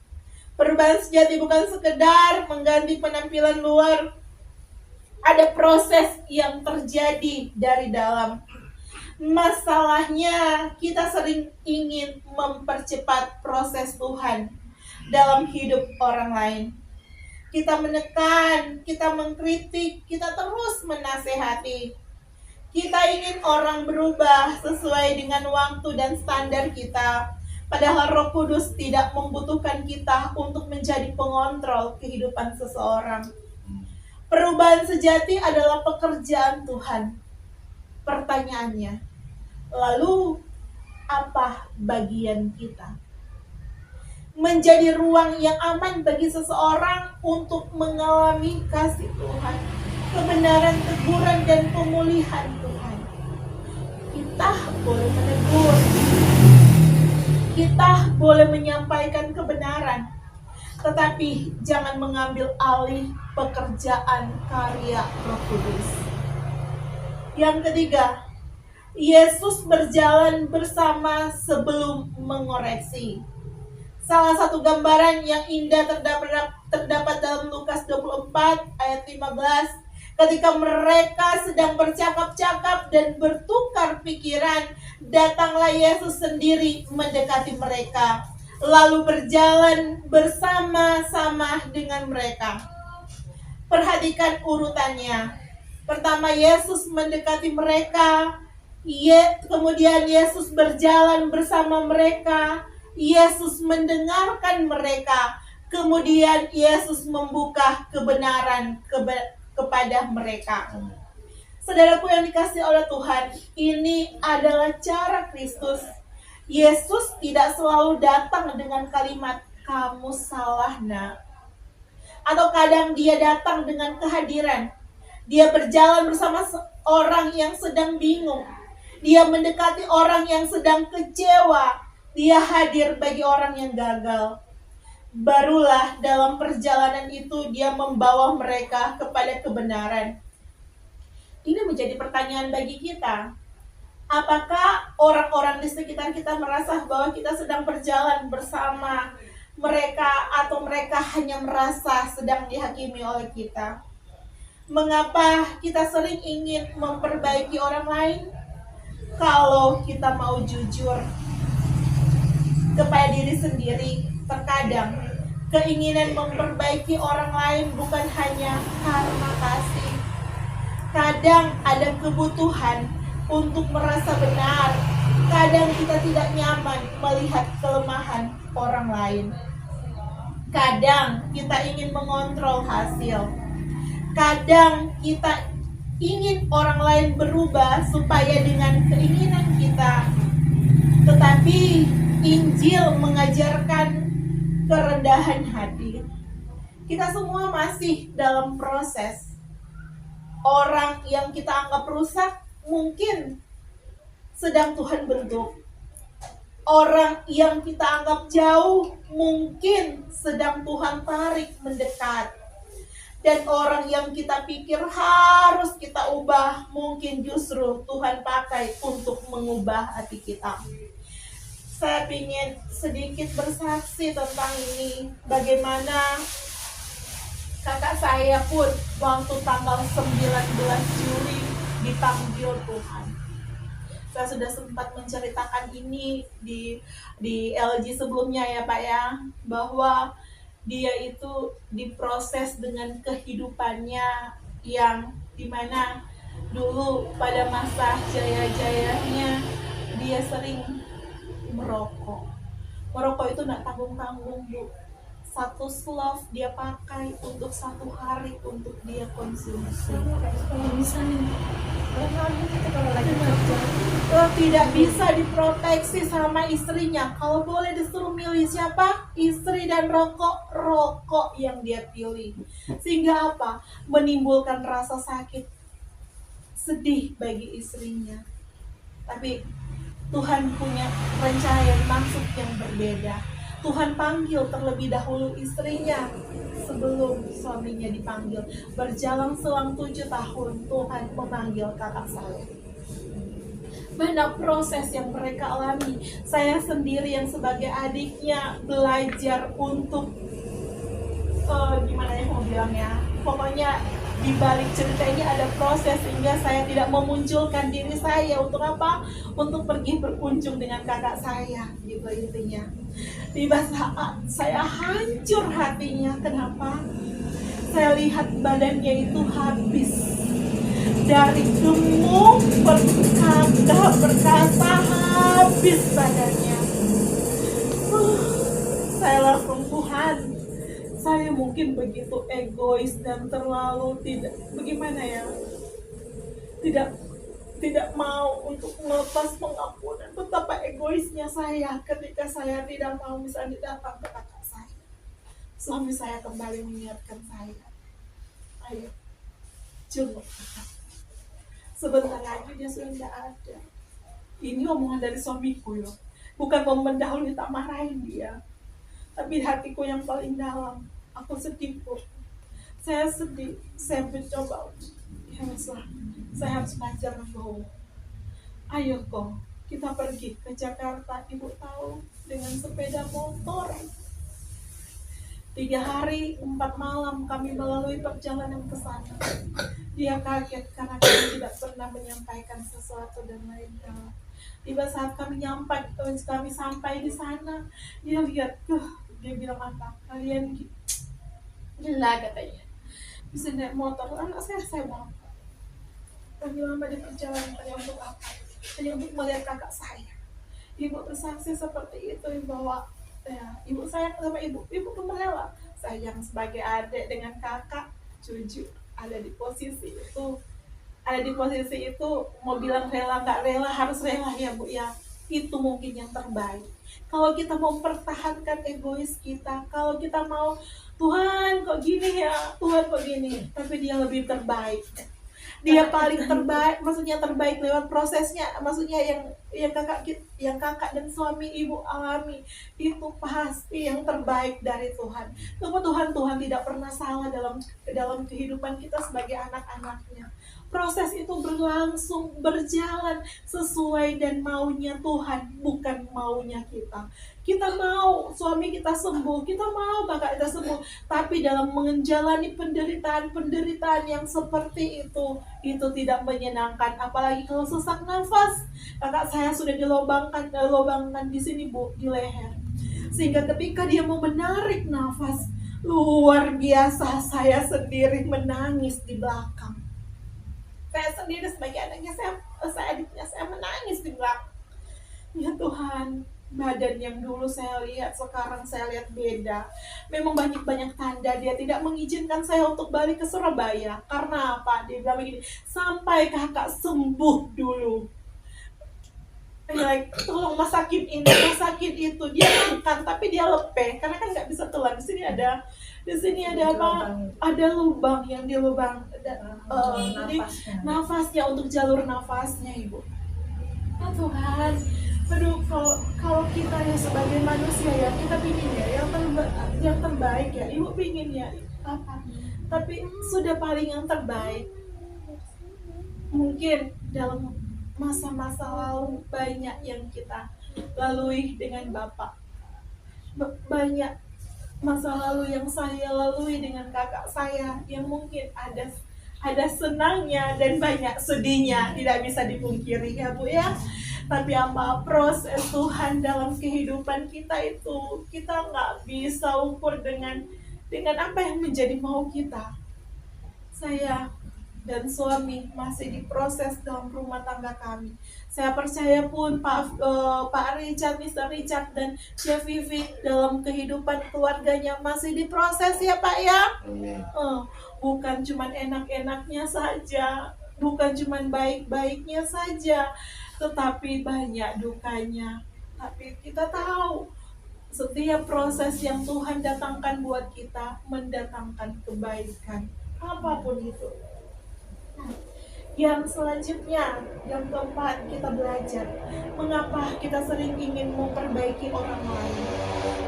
Perubahan sejati bukan sekedar mengganti penampilan luar. Ada proses yang terjadi dari dalam. Masalahnya kita sering ingin mempercepat proses Tuhan dalam hidup orang lain. Kita menekan, kita mengkritik, kita terus menasehati. Kita ingin orang berubah sesuai dengan waktu dan standar kita. Padahal Roh Kudus tidak membutuhkan kita untuk menjadi pengontrol kehidupan seseorang. Perubahan sejati adalah pekerjaan Tuhan. Pertanyaannya, lalu apa bagian kita? Menjadi ruang yang aman bagi seseorang untuk mengalami kasih Tuhan, kebenaran, teguran, dan pemulihan Tuhan. Kita boleh menegur, kita boleh menyampaikan kebenaran, tetapi jangan mengambil alih pekerjaan karya Roh Kudus. Yang ketiga, Yesus berjalan bersama sebelum mengoreksi. Salah satu gambaran yang indah terdapat dalam Lukas 24 ayat 15. Ketika mereka sedang bercakap-cakap dan bertukar pikiran, datanglah Yesus sendiri mendekati mereka, lalu berjalan bersama-sama dengan mereka. Perhatikan urutannya. Pertama, Yesus mendekati mereka, kemudian Yesus berjalan bersama mereka, Yesus mendengarkan mereka, kemudian Yesus membuka kebenaran kepada mereka. Saudaraku yang dikasihi oleh Tuhan, ini adalah cara Kristus. Yesus tidak selalu datang dengan kalimat, "Kamu salah, nak." Atau kadang dia datang dengan kehadiran. Dia berjalan bersama orang yang sedang bingung. Dia mendekati orang yang sedang kecewa. Dia hadir bagi orang yang gagal. Barulah dalam perjalanan itu dia membawa mereka kepada kebenaran. Ini menjadi pertanyaan bagi kita. Apakah orang-orang di sekitar kita merasa bahwa kita sedang berjalan bersama mereka, atau mereka hanya merasa sedang dihakimi oleh kita? Mengapa kita sering ingin memperbaiki orang lain? Kalau kita mau jujur kepada diri sendiri, terkadang keinginan memperbaiki orang lain bukan hanya karena kasih. Kadang ada kebutuhan untuk merasa benar. Kadang kita tidak nyaman melihat kelemahan orang lain. Kadang kita ingin mengontrol hasil. Kadang kita ingin orang lain berubah supaya dengan keinginan kita. Tetapi Injil mengajarkan kerendahan hati. Kita semua masih dalam proses. Orang yang kita anggap rusak mungkin sedang Tuhan bentuk. Orang yang kita anggap jauh mungkin sedang Tuhan tarik mendekat. Dan orang yang kita pikir harus kita ubah, mungkin justru Tuhan pakai untuk mengubah hati kita. Saya ingin sedikit bersaksi tentang ini. Bagaimana kakak saya pun waktu tanggal 19 Juli dipanggil Tuhan. Saya sudah sempat menceritakan ini di LG sebelumnya ya Pak ya, bahwa dia itu diproses dengan kehidupannya yang dimana dulu pada masa jaya-jayanya dia sering merokok. Merokok itu nggak tanggung-tanggung, Bu. Satu slov dia pakai untuk 1 hari untuk dia konsumsi. Tidak bisa diproteksi sama istrinya. Kalau boleh disuruh milih siapa? Istri dan rokok, rokok yang dia pilih. Sehingga apa? Menimbulkan rasa sakit, sedih bagi istrinya. Tapi Tuhan punya rencana dan maksud yang berbeda. Tuhan panggil terlebih dahulu istrinya sebelum suaminya dipanggil. Berjalan selang 7 tahun, Tuhan memanggil kakak saya. Mana proses yang mereka alami. Saya sendiri yang sebagai adiknya belajar untuk gimana ya mau bilangnya, pokoknya di balik cerita ini ada proses sehingga saya tidak memunculkan diri saya untuk apa? Untuk pergi berkunjung dengan kakak saya, gitu intinya. Di saat saya hancur hatinya, kenapa? Saya lihat badannya itu habis dari gemuk, berkata habis badannya. Saya langsung, Tuhan, saya mungkin begitu egois dan terlalu bagaimana ya, tidak mau untuk melepas pengampunan. Betapa egoisnya saya ketika saya tidak mau misalnya datang ke kakak saya. Suami saya kembali mengingatkan saya, ayo jenguk kakak. Sebentar lagi dia sudah tidak ada. Ini omongan dari suamiku ya, bukan mau mendahului, tak marahin dia. Tapi hatiku yang paling dalam, aku sedih Bu. Saya sedih, saya mencoba. Ya wes lah, saya harus belajar bahwa ayo kok kita pergi ke Jakarta. Ibu tahu, dengan sepeda motor 3 hari 4 malam kami melalui perjalanan ke sana. Dia kaget karena kami tidak pernah menyampaikan sesuatu dan lain hal. Tiba saat kami sampai di sana, dia lihat, dia bilang apa? Kalian gila katanya. Bisa naik motor, anak saya mau. Kami lama di perjalanan hanya untuk apa? Hanya untuk melihat kakak saya. Ibu bersaksi seperti itu bahwa ibu sayang sama ibu pun rela. Saya yang sebagai adik dengan kakak jujur ada di posisi itu, mau bilang rela nggak rela, harus rela ya Bu ya. Itu mungkin yang terbaik. Kalau kita mau mempertahankan egois kita, kalau kita mau Tuhan kok gini ya, Tuhan kok gini, tapi dia lebih terbaik. Dia paling terbaik, maksudnya terbaik lewat prosesnya, maksudnya yang kakak dan suami ibu alami itu pasti yang terbaik dari Tuhan. Tuhan tidak pernah salah dalam kehidupan kita sebagai anak-anaknya. Proses itu berlangsung, berjalan sesuai dan maunya Tuhan, bukan maunya kita. Kita mau suami kita sembuh, kita mau kakak kita sembuh, tapi dalam menjalani penderitaan yang seperti itu tidak menyenangkan. Apalagi kalau sesak nafas, kakak saya sudah dilobangkan di sini Bu, di leher. Sehingga ketika dia mau menarik nafas, luar biasa, saya sendiri menangis di belakang. Saya sendiri sebagai anaknya, saya menangis di belakang. Ya Tuhan, badan yang dulu saya lihat, sekarang saya lihat beda. Memang banyak tanda dia tidak mengizinkan saya untuk balik ke Surabaya. Karena apa? Dia bilang begini, sampai kakak sembuh dulu. Tolong masakin ini, masakin itu. Dia makan, tapi dia lepeh. Karena kan nggak bisa telan. Di sini ada apa? Ada lubang yang dilubang. Jadi nafasnya, untuk jalur nafasnya Ibu. Ya Tuhan, aduh, kalau kita ya sebagai manusia ya, kita pingin ya yang terbaik ya, Ibu pingin ya apa, tapi sudah paling yang terbaik. Mungkin dalam masa-masa lalu banyak yang kita lalui dengan Bapak, banyak masa lalu yang saya lalui dengan kakak saya, yang mungkin ada senangnya dan banyak sedihnya, tidak bisa dipungkiri ya Bu ya. Tapi apa proses Tuhan dalam kehidupan kita itu, kita nggak bisa ukur dengan apa yang menjadi mau kita. Saya dan suami masih diproses dalam rumah tangga kami. Saya percaya pun Pak Richard, Mr. Richard dan Chef Vivi dalam kehidupan keluarganya masih diproses ya Pak ya. Bukan cuma enak-enaknya saja, bukan cuma baik-baiknya saja, tetapi banyak dukanya. Tapi kita tahu setiap proses yang Tuhan datangkan buat kita mendatangkan kebaikan, apapun itu. Yang selanjutnya, yang keempat, kita belajar mengapa kita sering ingin memperbaiki orang lain.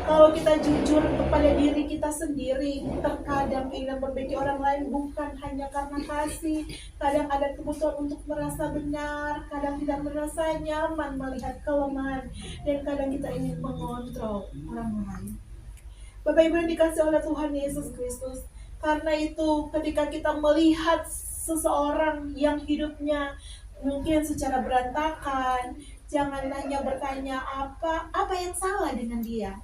Kalau kita jujur kepada diri kita sendiri, terkadang ingin memperbaiki orang lain bukan hanya karena kasih. Kadang ada kebutuhan untuk merasa benar, kadang tidak merasa nyaman melihat kelemahan, dan kadang kita ingin mengontrol orang lain. Bapak Ibu yang dikasih oleh Tuhan Yesus Kristus, karena itu ketika kita melihat seseorang yang hidupnya mungkin secara berantakan, jangan hanya bertanya apa yang salah dengan dia,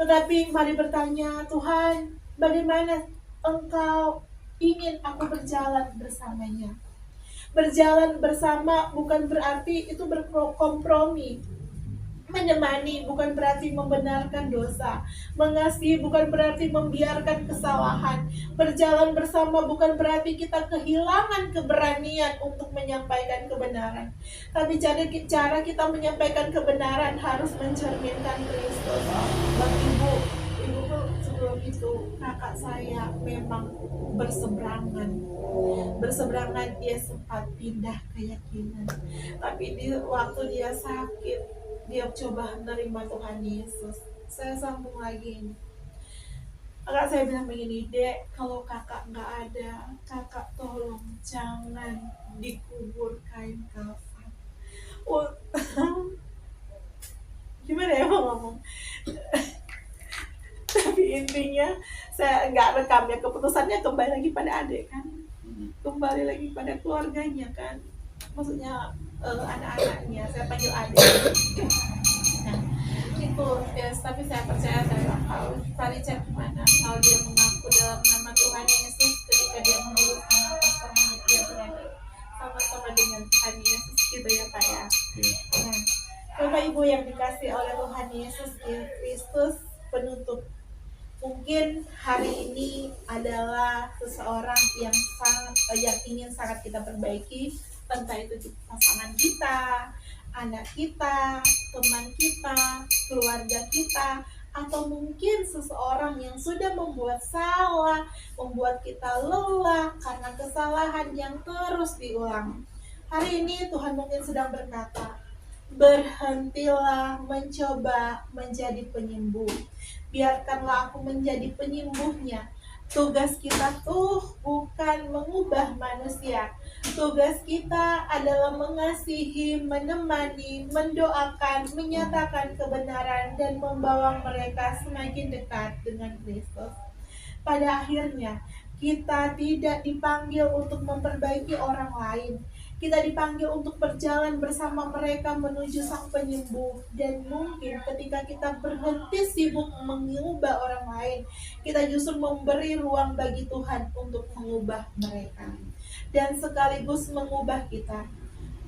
tetapi mari bertanya, Tuhan, bagaimana Engkau ingin aku berjalan bersamanya. Berjalan bersama bukan berarti itu berkompromi. Menemani bukan berarti membenarkan dosa. Mengasihi bukan berarti membiarkan kesalahan. Berjalan bersama bukan berarti kita kehilangan keberanian untuk menyampaikan kebenaran. Tapi cara kita menyampaikan kebenaran harus mencerminkan Kristus. Ibu sebelum itu kakak saya memang berseberangan, dia sempat pindah keyakinan. Tapi waktu dia sakit, dia coba menerima Tuhan Yesus. saya sambung lagi ini. Kakak saya bilang begini, Dek, kalau kakak nggak ada, kakak tolong jangan dikubur kain kafan. Oh, gimana ya mau ngomong? Tapi intinya saya nggak rekam ya, keputusannya kembali lagi pada adik kan, kembali lagi pada keluarganya kan, maksudnya anak-anaknya, saya panggil adik. Nah, itu yes, tapi saya percaya dalam hal Pak Richard gimana kalau dia mengaku dalam nama Tuhan Yesus ketika dia menguruskan nafas terakhir dia berada sama-sama dengan Tuhan Yesus gitu ya Pak ya. Nah, Bapak Ibu yang dikasih oleh Tuhan Yesus Kristus, penutup, mungkin hari ini adalah seseorang yang ingin sangat kita perbaiki, entah itu pasangan kita, anak kita, teman kita, keluarga kita, atau mungkin seseorang yang sudah membuat salah, membuat kita lelah karena kesalahan yang terus diulang. Hari ini Tuhan mungkin sedang berkata, berhentilah mencoba menjadi penyembuh. Biarkanlah aku menjadi penyembuhnya. Tugas kita tuh bukan mengubah manusia. Tugas kita adalah mengasihi, menemani, mendoakan, menyatakan kebenaran, dan membawa mereka semakin dekat dengan Kristus. Pada akhirnya, kita tidak dipanggil untuk memperbaiki orang lain. Kita dipanggil untuk berjalan bersama mereka menuju Sang Penyembuh. Dan mungkin ketika kita berhenti sibuk mengubah orang lain, kita justru memberi ruang bagi Tuhan untuk mengubah mereka. Dan sekaligus mengubah kita.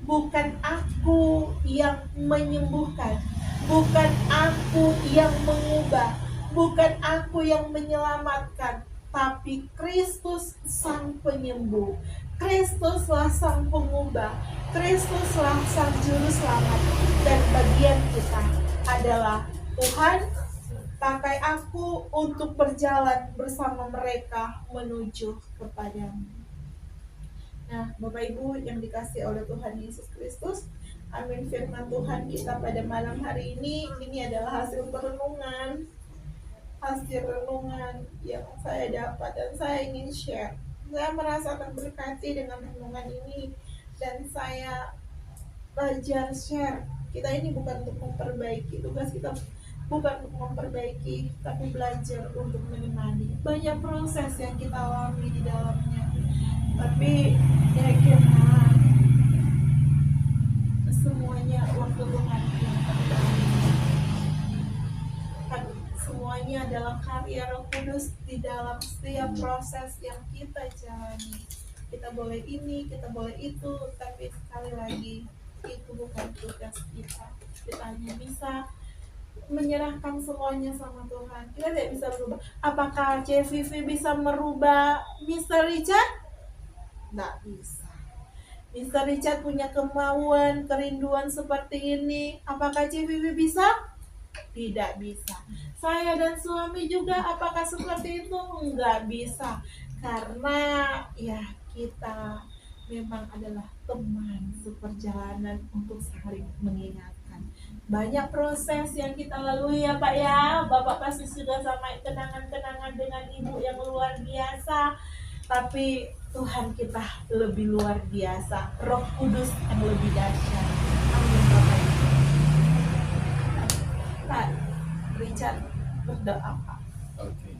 Bukan aku yang menyembuhkan, bukan aku yang mengubah, bukan aku yang menyelamatkan, tapi Kristus Sang Penyembuh. Kristuslah Sang Pengubah, Kristuslah Sang Juru Selamat. Dan bagian kita adalah, Tuhan, pakai aku untuk berjalan bersama mereka menuju kepadamu. Nah, Bapak Ibu yang dikasih oleh Tuhan Yesus Kristus, amin, firman Tuhan kita pada malam hari ini adalah hasil renungan yang saya dapat dan saya ingin share. Saya merasa terberkati dengan renungan ini dan saya belajar share. Kita ini bukan untuk memperbaiki, tugas kita bukan untuk memperbaiki, tapi belajar untuk menemani. Banyak proses yang kita alami di dalamnya, tapi ya kira semuanya waktu Tuhan yang terbaik. Semuanya adalah karya Roh Kudus di dalam setiap proses yang kita jalani. Kita boleh ini, kita boleh itu, tapi sekali lagi itu bukan tugas kita. Kita hanya bisa menyerahkan semuanya sama Tuhan. Kita tidak bisa berubah. Apakah CVV bisa merubah Mr. Richard? Tidak bisa. Mr. Richard punya kemauan, kerinduan seperti ini. Apakah CVV bisa? Tidak bisa. Saya dan suami juga apakah seperti itu? Enggak bisa. Karena ya kita memang adalah teman seperjalanan untuk saling mengingatkan. Banyak proses yang kita lalui ya Pak ya. Bapak pasti sudah sampai kenangan-kenangan dengan Ibu yang luar biasa. Tapi Tuhan kita lebih luar biasa. Roh Kudus yang lebih dahsyat. Amin Bapak Ibu. Pak Richard berdoa Pak. Oke.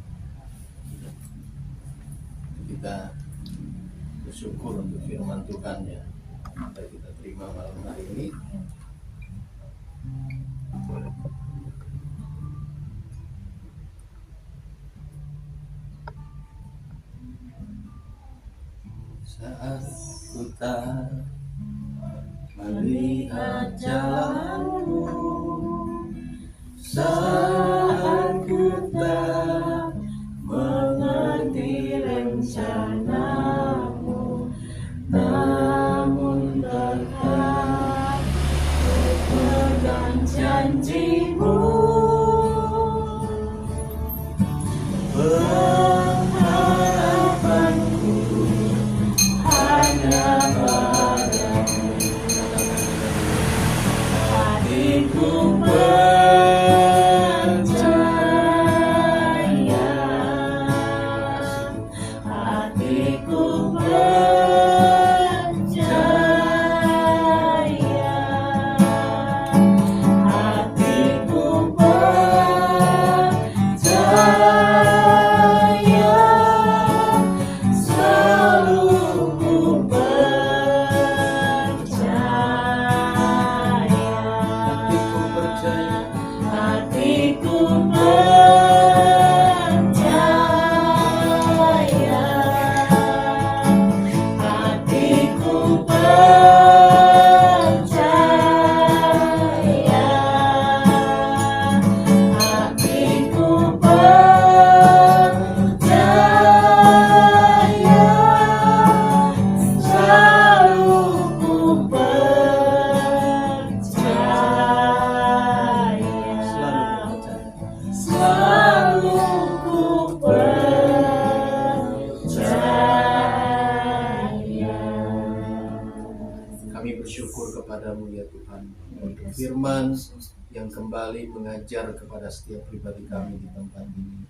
Kita bersyukur untuk firman Tuhan ya, yang kita terima malam hari ini. Saat ku tak melihat jalanmu, saat ku tak mengerti rencanamu, namun tetap ku pegang janjimu. Pengharapanku hanya padamu, hatiku bersyukur kepadamu ya Tuhan untuk firman yang kembali mengajar kepada setiap pribadi kami di tempat ini,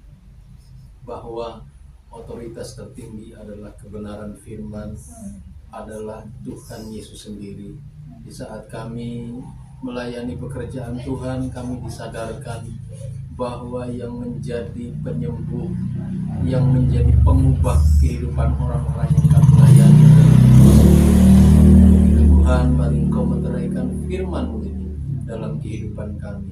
bahwa otoritas tertinggi adalah kebenaran firman, adalah Tuhan Yesus sendiri. Di saat kami melayani pekerjaan Tuhan, kami disadarkan bahwa yang menjadi penyembuh, yang menjadi pengubah kehidupan orang-orang yang kami layani, Tuhan, mari Engkau meteraikan firman-Mu ini dalam kehidupan kami.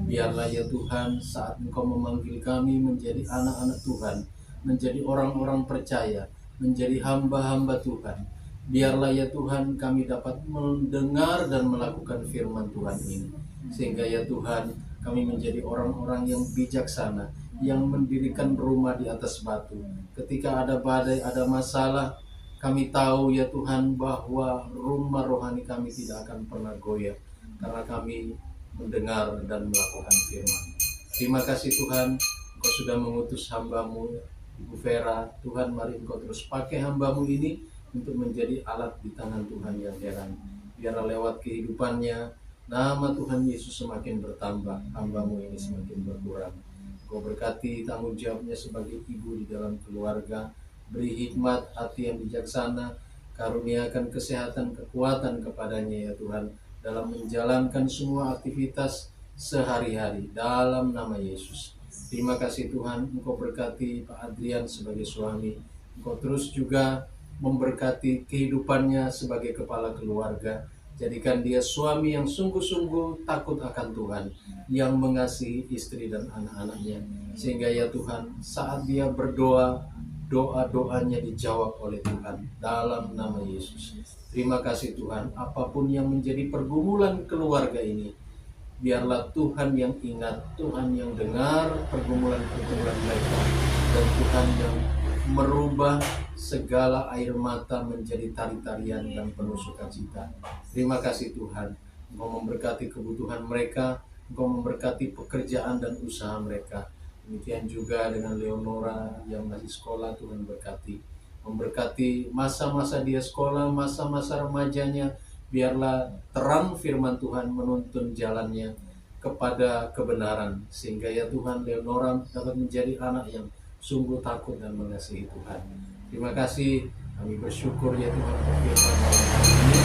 Biarlah ya Tuhan, saat Engkau memanggil kami menjadi anak-anak Tuhan, menjadi orang-orang percaya, menjadi hamba-hamba Tuhan, biarlah ya Tuhan kami dapat mendengar dan melakukan firman Tuhan ini. Sehingga ya Tuhan, kami menjadi orang-orang yang bijaksana, yang mendirikan rumah di atas batu. Ketika ada badai, ada masalah, kami tahu ya Tuhan bahwa rumah rohani kami tidak akan pernah goyah, karena kami mendengar dan melakukan firman. Terima kasih Tuhan, Engkau sudah mengutus hamba-Mu Ibu Vera. Tuhan, mari Engkau terus pakai hamba-Mu ini untuk menjadi alat di tangan Tuhan yang heran. Biarlah lewat kehidupannya, nama Tuhan Yesus semakin bertambah, hamba-Mu ini semakin berkurang. Engkau berkati tanggung jawabnya sebagai ibu di dalam keluarga, beri hikmat hati yang bijaksana, karuniakan kesehatan, kekuatan kepadanya ya Tuhan, dalam menjalankan semua aktivitas sehari-hari dalam nama Yesus. Terima kasih Tuhan, Engkau berkati Pak Adrian sebagai suami, Engkau terus juga memberkati kehidupannya sebagai kepala keluarga. Jadikan dia suami yang sungguh-sungguh takut akan Tuhan, yang mengasihi istri dan anak-anaknya, sehingga ya Tuhan, saat dia berdoa, doa-doanya dijawab oleh Tuhan dalam nama Yesus. Terima kasih Tuhan, apapun yang menjadi pergumulan keluarga ini, biarlah Tuhan yang ingat, Tuhan yang dengar pergumulan-pergumulan mereka, dan Tuhan yang merubah segala air mata menjadi tari-tarian dan penuh sukacita. Terima kasih Tuhan, Engkau memberkati kebutuhan mereka, Engkau memberkati pekerjaan dan usaha mereka. Demikian juga dengan Leonora yang masih sekolah, Tuhan berkati. Memberkati masa-masa dia sekolah, masa-masa remajanya, biarlah terang firman Tuhan menuntun jalannya kepada kebenaran, sehingga ya Tuhan, Leonora dapat menjadi anak yang sungguh takut dan mengasihi Tuhan. Terima kasih, kami bersyukur ya Tuhan untuk firman malam hari ini.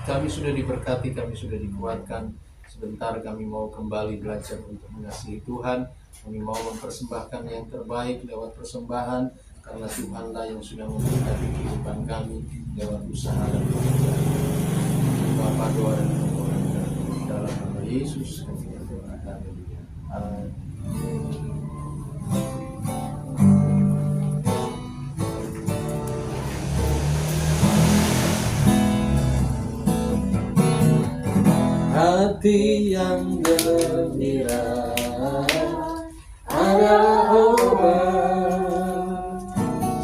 Kami sudah diberkati, kami sudah dikuatkan. Sebentar kami mau kembali belajar untuk mengasihi Tuhan. Kami mau mempersembahkan yang terbaik lewat persembahan, karena Tuhanlah yang sudah memberkati kehidupan kami lewat usaha dan pekerjaan. Bapa, doa dan permohonan dalam nama Yesus kami berdoa. Amin. Hati yang gembira adalah obat,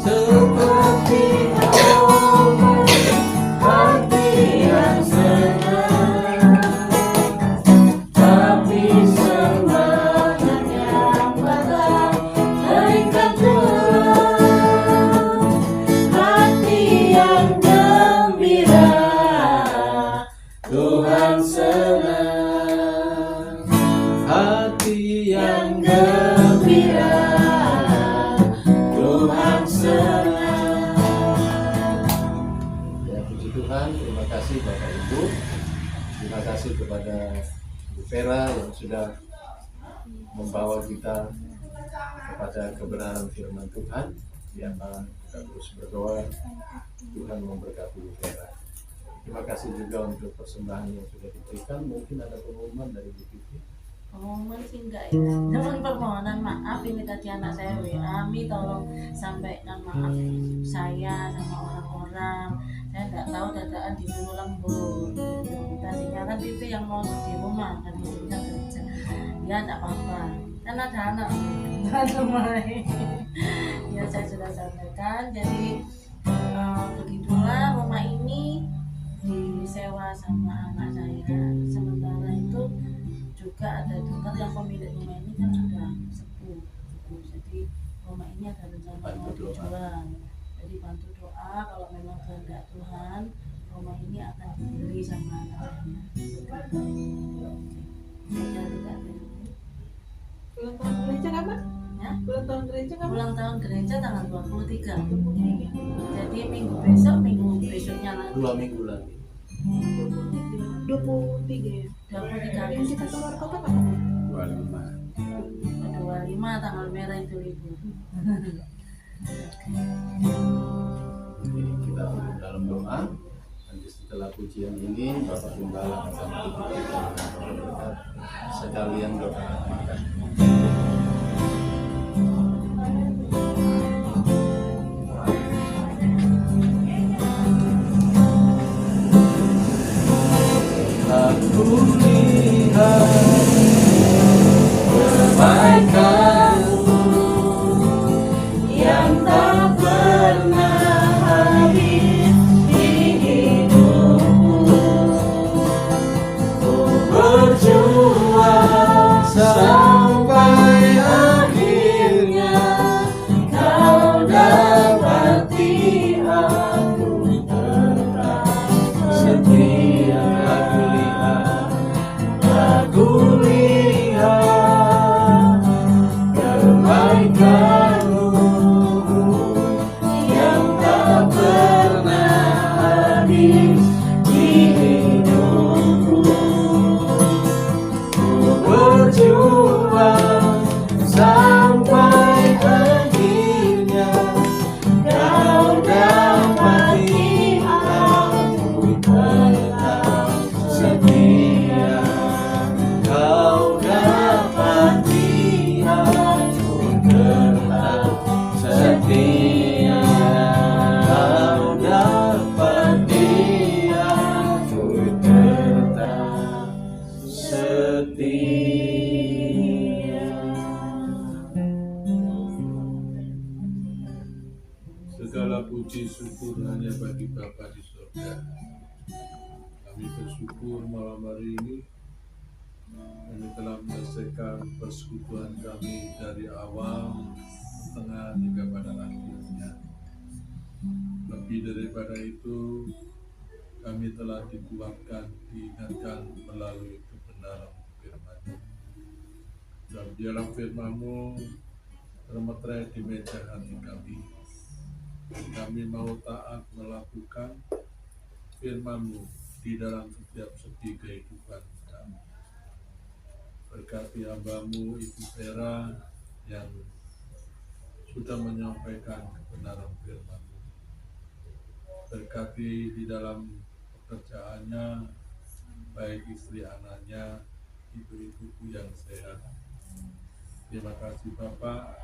seperti obat hati yang senang, tapi semangat yang patah terikat Tuhan. Hati yang gembira Tuhan senang, hati yang gembira Tuhan senang. Ya, puji Tuhan, terima kasih Bapak Ibu, terima kasih kepada Ibu Vera yang sudah membawa kita kepada kebenaran firman Tuhan. Biarlah kita terus berdoa, Tuhan memberkati Ibu Vera. Terima kasih juga untuk persembahan yang sudah diberikan. Mungkin ada pengumuman dari Bu Titi. Pengumuman sih enggak ya. Cuman permohonan maaf, ini tadi anak saya WA, Mi tolong sampaikan maaf saya sama orang-orang. Saya enggak tahu dadaan disuruh lembur. Tadinya kan itu yang mau di rumah, kan istrinya kerja. Ya enggak apa-apa. Kan ada anak main. Ya saya sudah sampaikan. Jadi begitulah rumah ini disewa sama anak saya. Sementara itu juga ada dokter yang pemilik rumah ini kan sudah sepuh. Jadi rumah ini ada rencana mau dijual. Jadi bantu doa kalau memang kehendak Tuhan rumah ini akan dibeli sama anaknya. Saya tidak tahu. Ulang tahun gereja kapan? Ya, Ulang tahun gereja kapan? ulang tahun gereja tanggal 23. Jadi minggu besoknya lagi. 2 minggu lagi. 23 ya. 23 Yang kita Agustus. keluar kota kapan? 25. 25 tanggal merah itu libur. Jadi kita tutup dalam doa. Nanti setelah pujian ini Bapak Gembala akan tutup kita dengan berkat. Sekalian doa makan. Aku lihat kebaikan-Mu yang tak pernah habis di hidupku. Ku berjuang sampai akhirnya Kau dapati aku tetap setia. Aku lihat kebaikan-Mu yang tak pernah habis di hidupku. Ku berjuang sampai akhirnya Kau dapati aku tetap setia. Kau dapati aku tetap setia. Kau dapati aku tetap setia. Segala puji syukur hanya bagi Bapa di surga. Kami bersyukur malam hari ini kami telah menyelesaikan persekutuan kami dari awal, tengah hingga pada akhirnya. Lebih daripada itu, kami telah dikuatkan, diingatkan melalui kebenaran firman-Mu. Dan biarlah firman-Mu termeterai di meja hati kami. Kami mau taat melakukan firman-Mu di dalam setiap segi kehidupan kami. Berkati hamba-Mu Ibu Vera yang sudah menyampaikan kebenaran firman-Mu. Berkati di dalam pekerjaannya, baik istri anaknya, ibu-ibuku yang sehat. Terima kasih Bapak.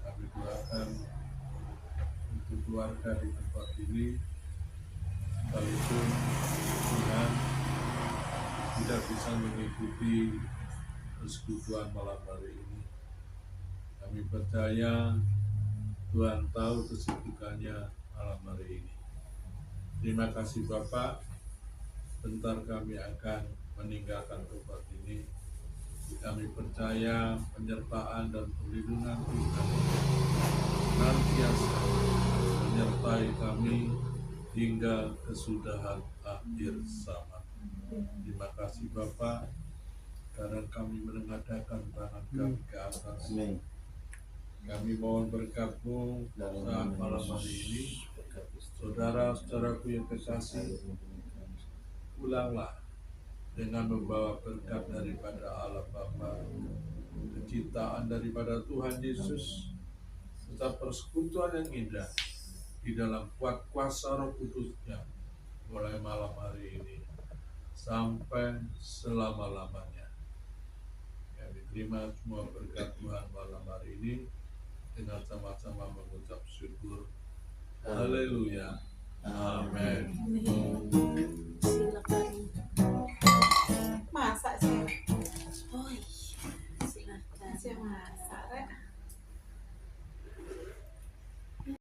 Kami doakan untuk keluarga di tempat ini, sekalipun Tuhan tidak bisa mengikuti persekutuan malam hari ini. Kami percaya Tuhan tahu kesibukannya malam hari ini. Terima kasih Bapak. Bentar kami akan meninggalkan tempat ini. Kami percaya penyertaan dan perlindungan Tuhan senantiasa menyertai kami hingga kesudahan akhir zaman. Terima kasih Bapak, karena kami menengadahkan tangan kami ke atas. Amin. Kami mohon berkat-Mu saat malam hari ini. Saudara-saudaraku yang kekasih, pulanglah dengan membawa berkat daripada Allah Bapa, kecintaan daripada Tuhan Yesus, serta persekutuan yang indah di dalam kuasa Roh Kudus-Nya mulai malam hari ini sampai selama-lamanya. Kami terima semua berkat Tuhan malam hari ini dengan sama-sama mengucap syukur. Haleluya. Amin.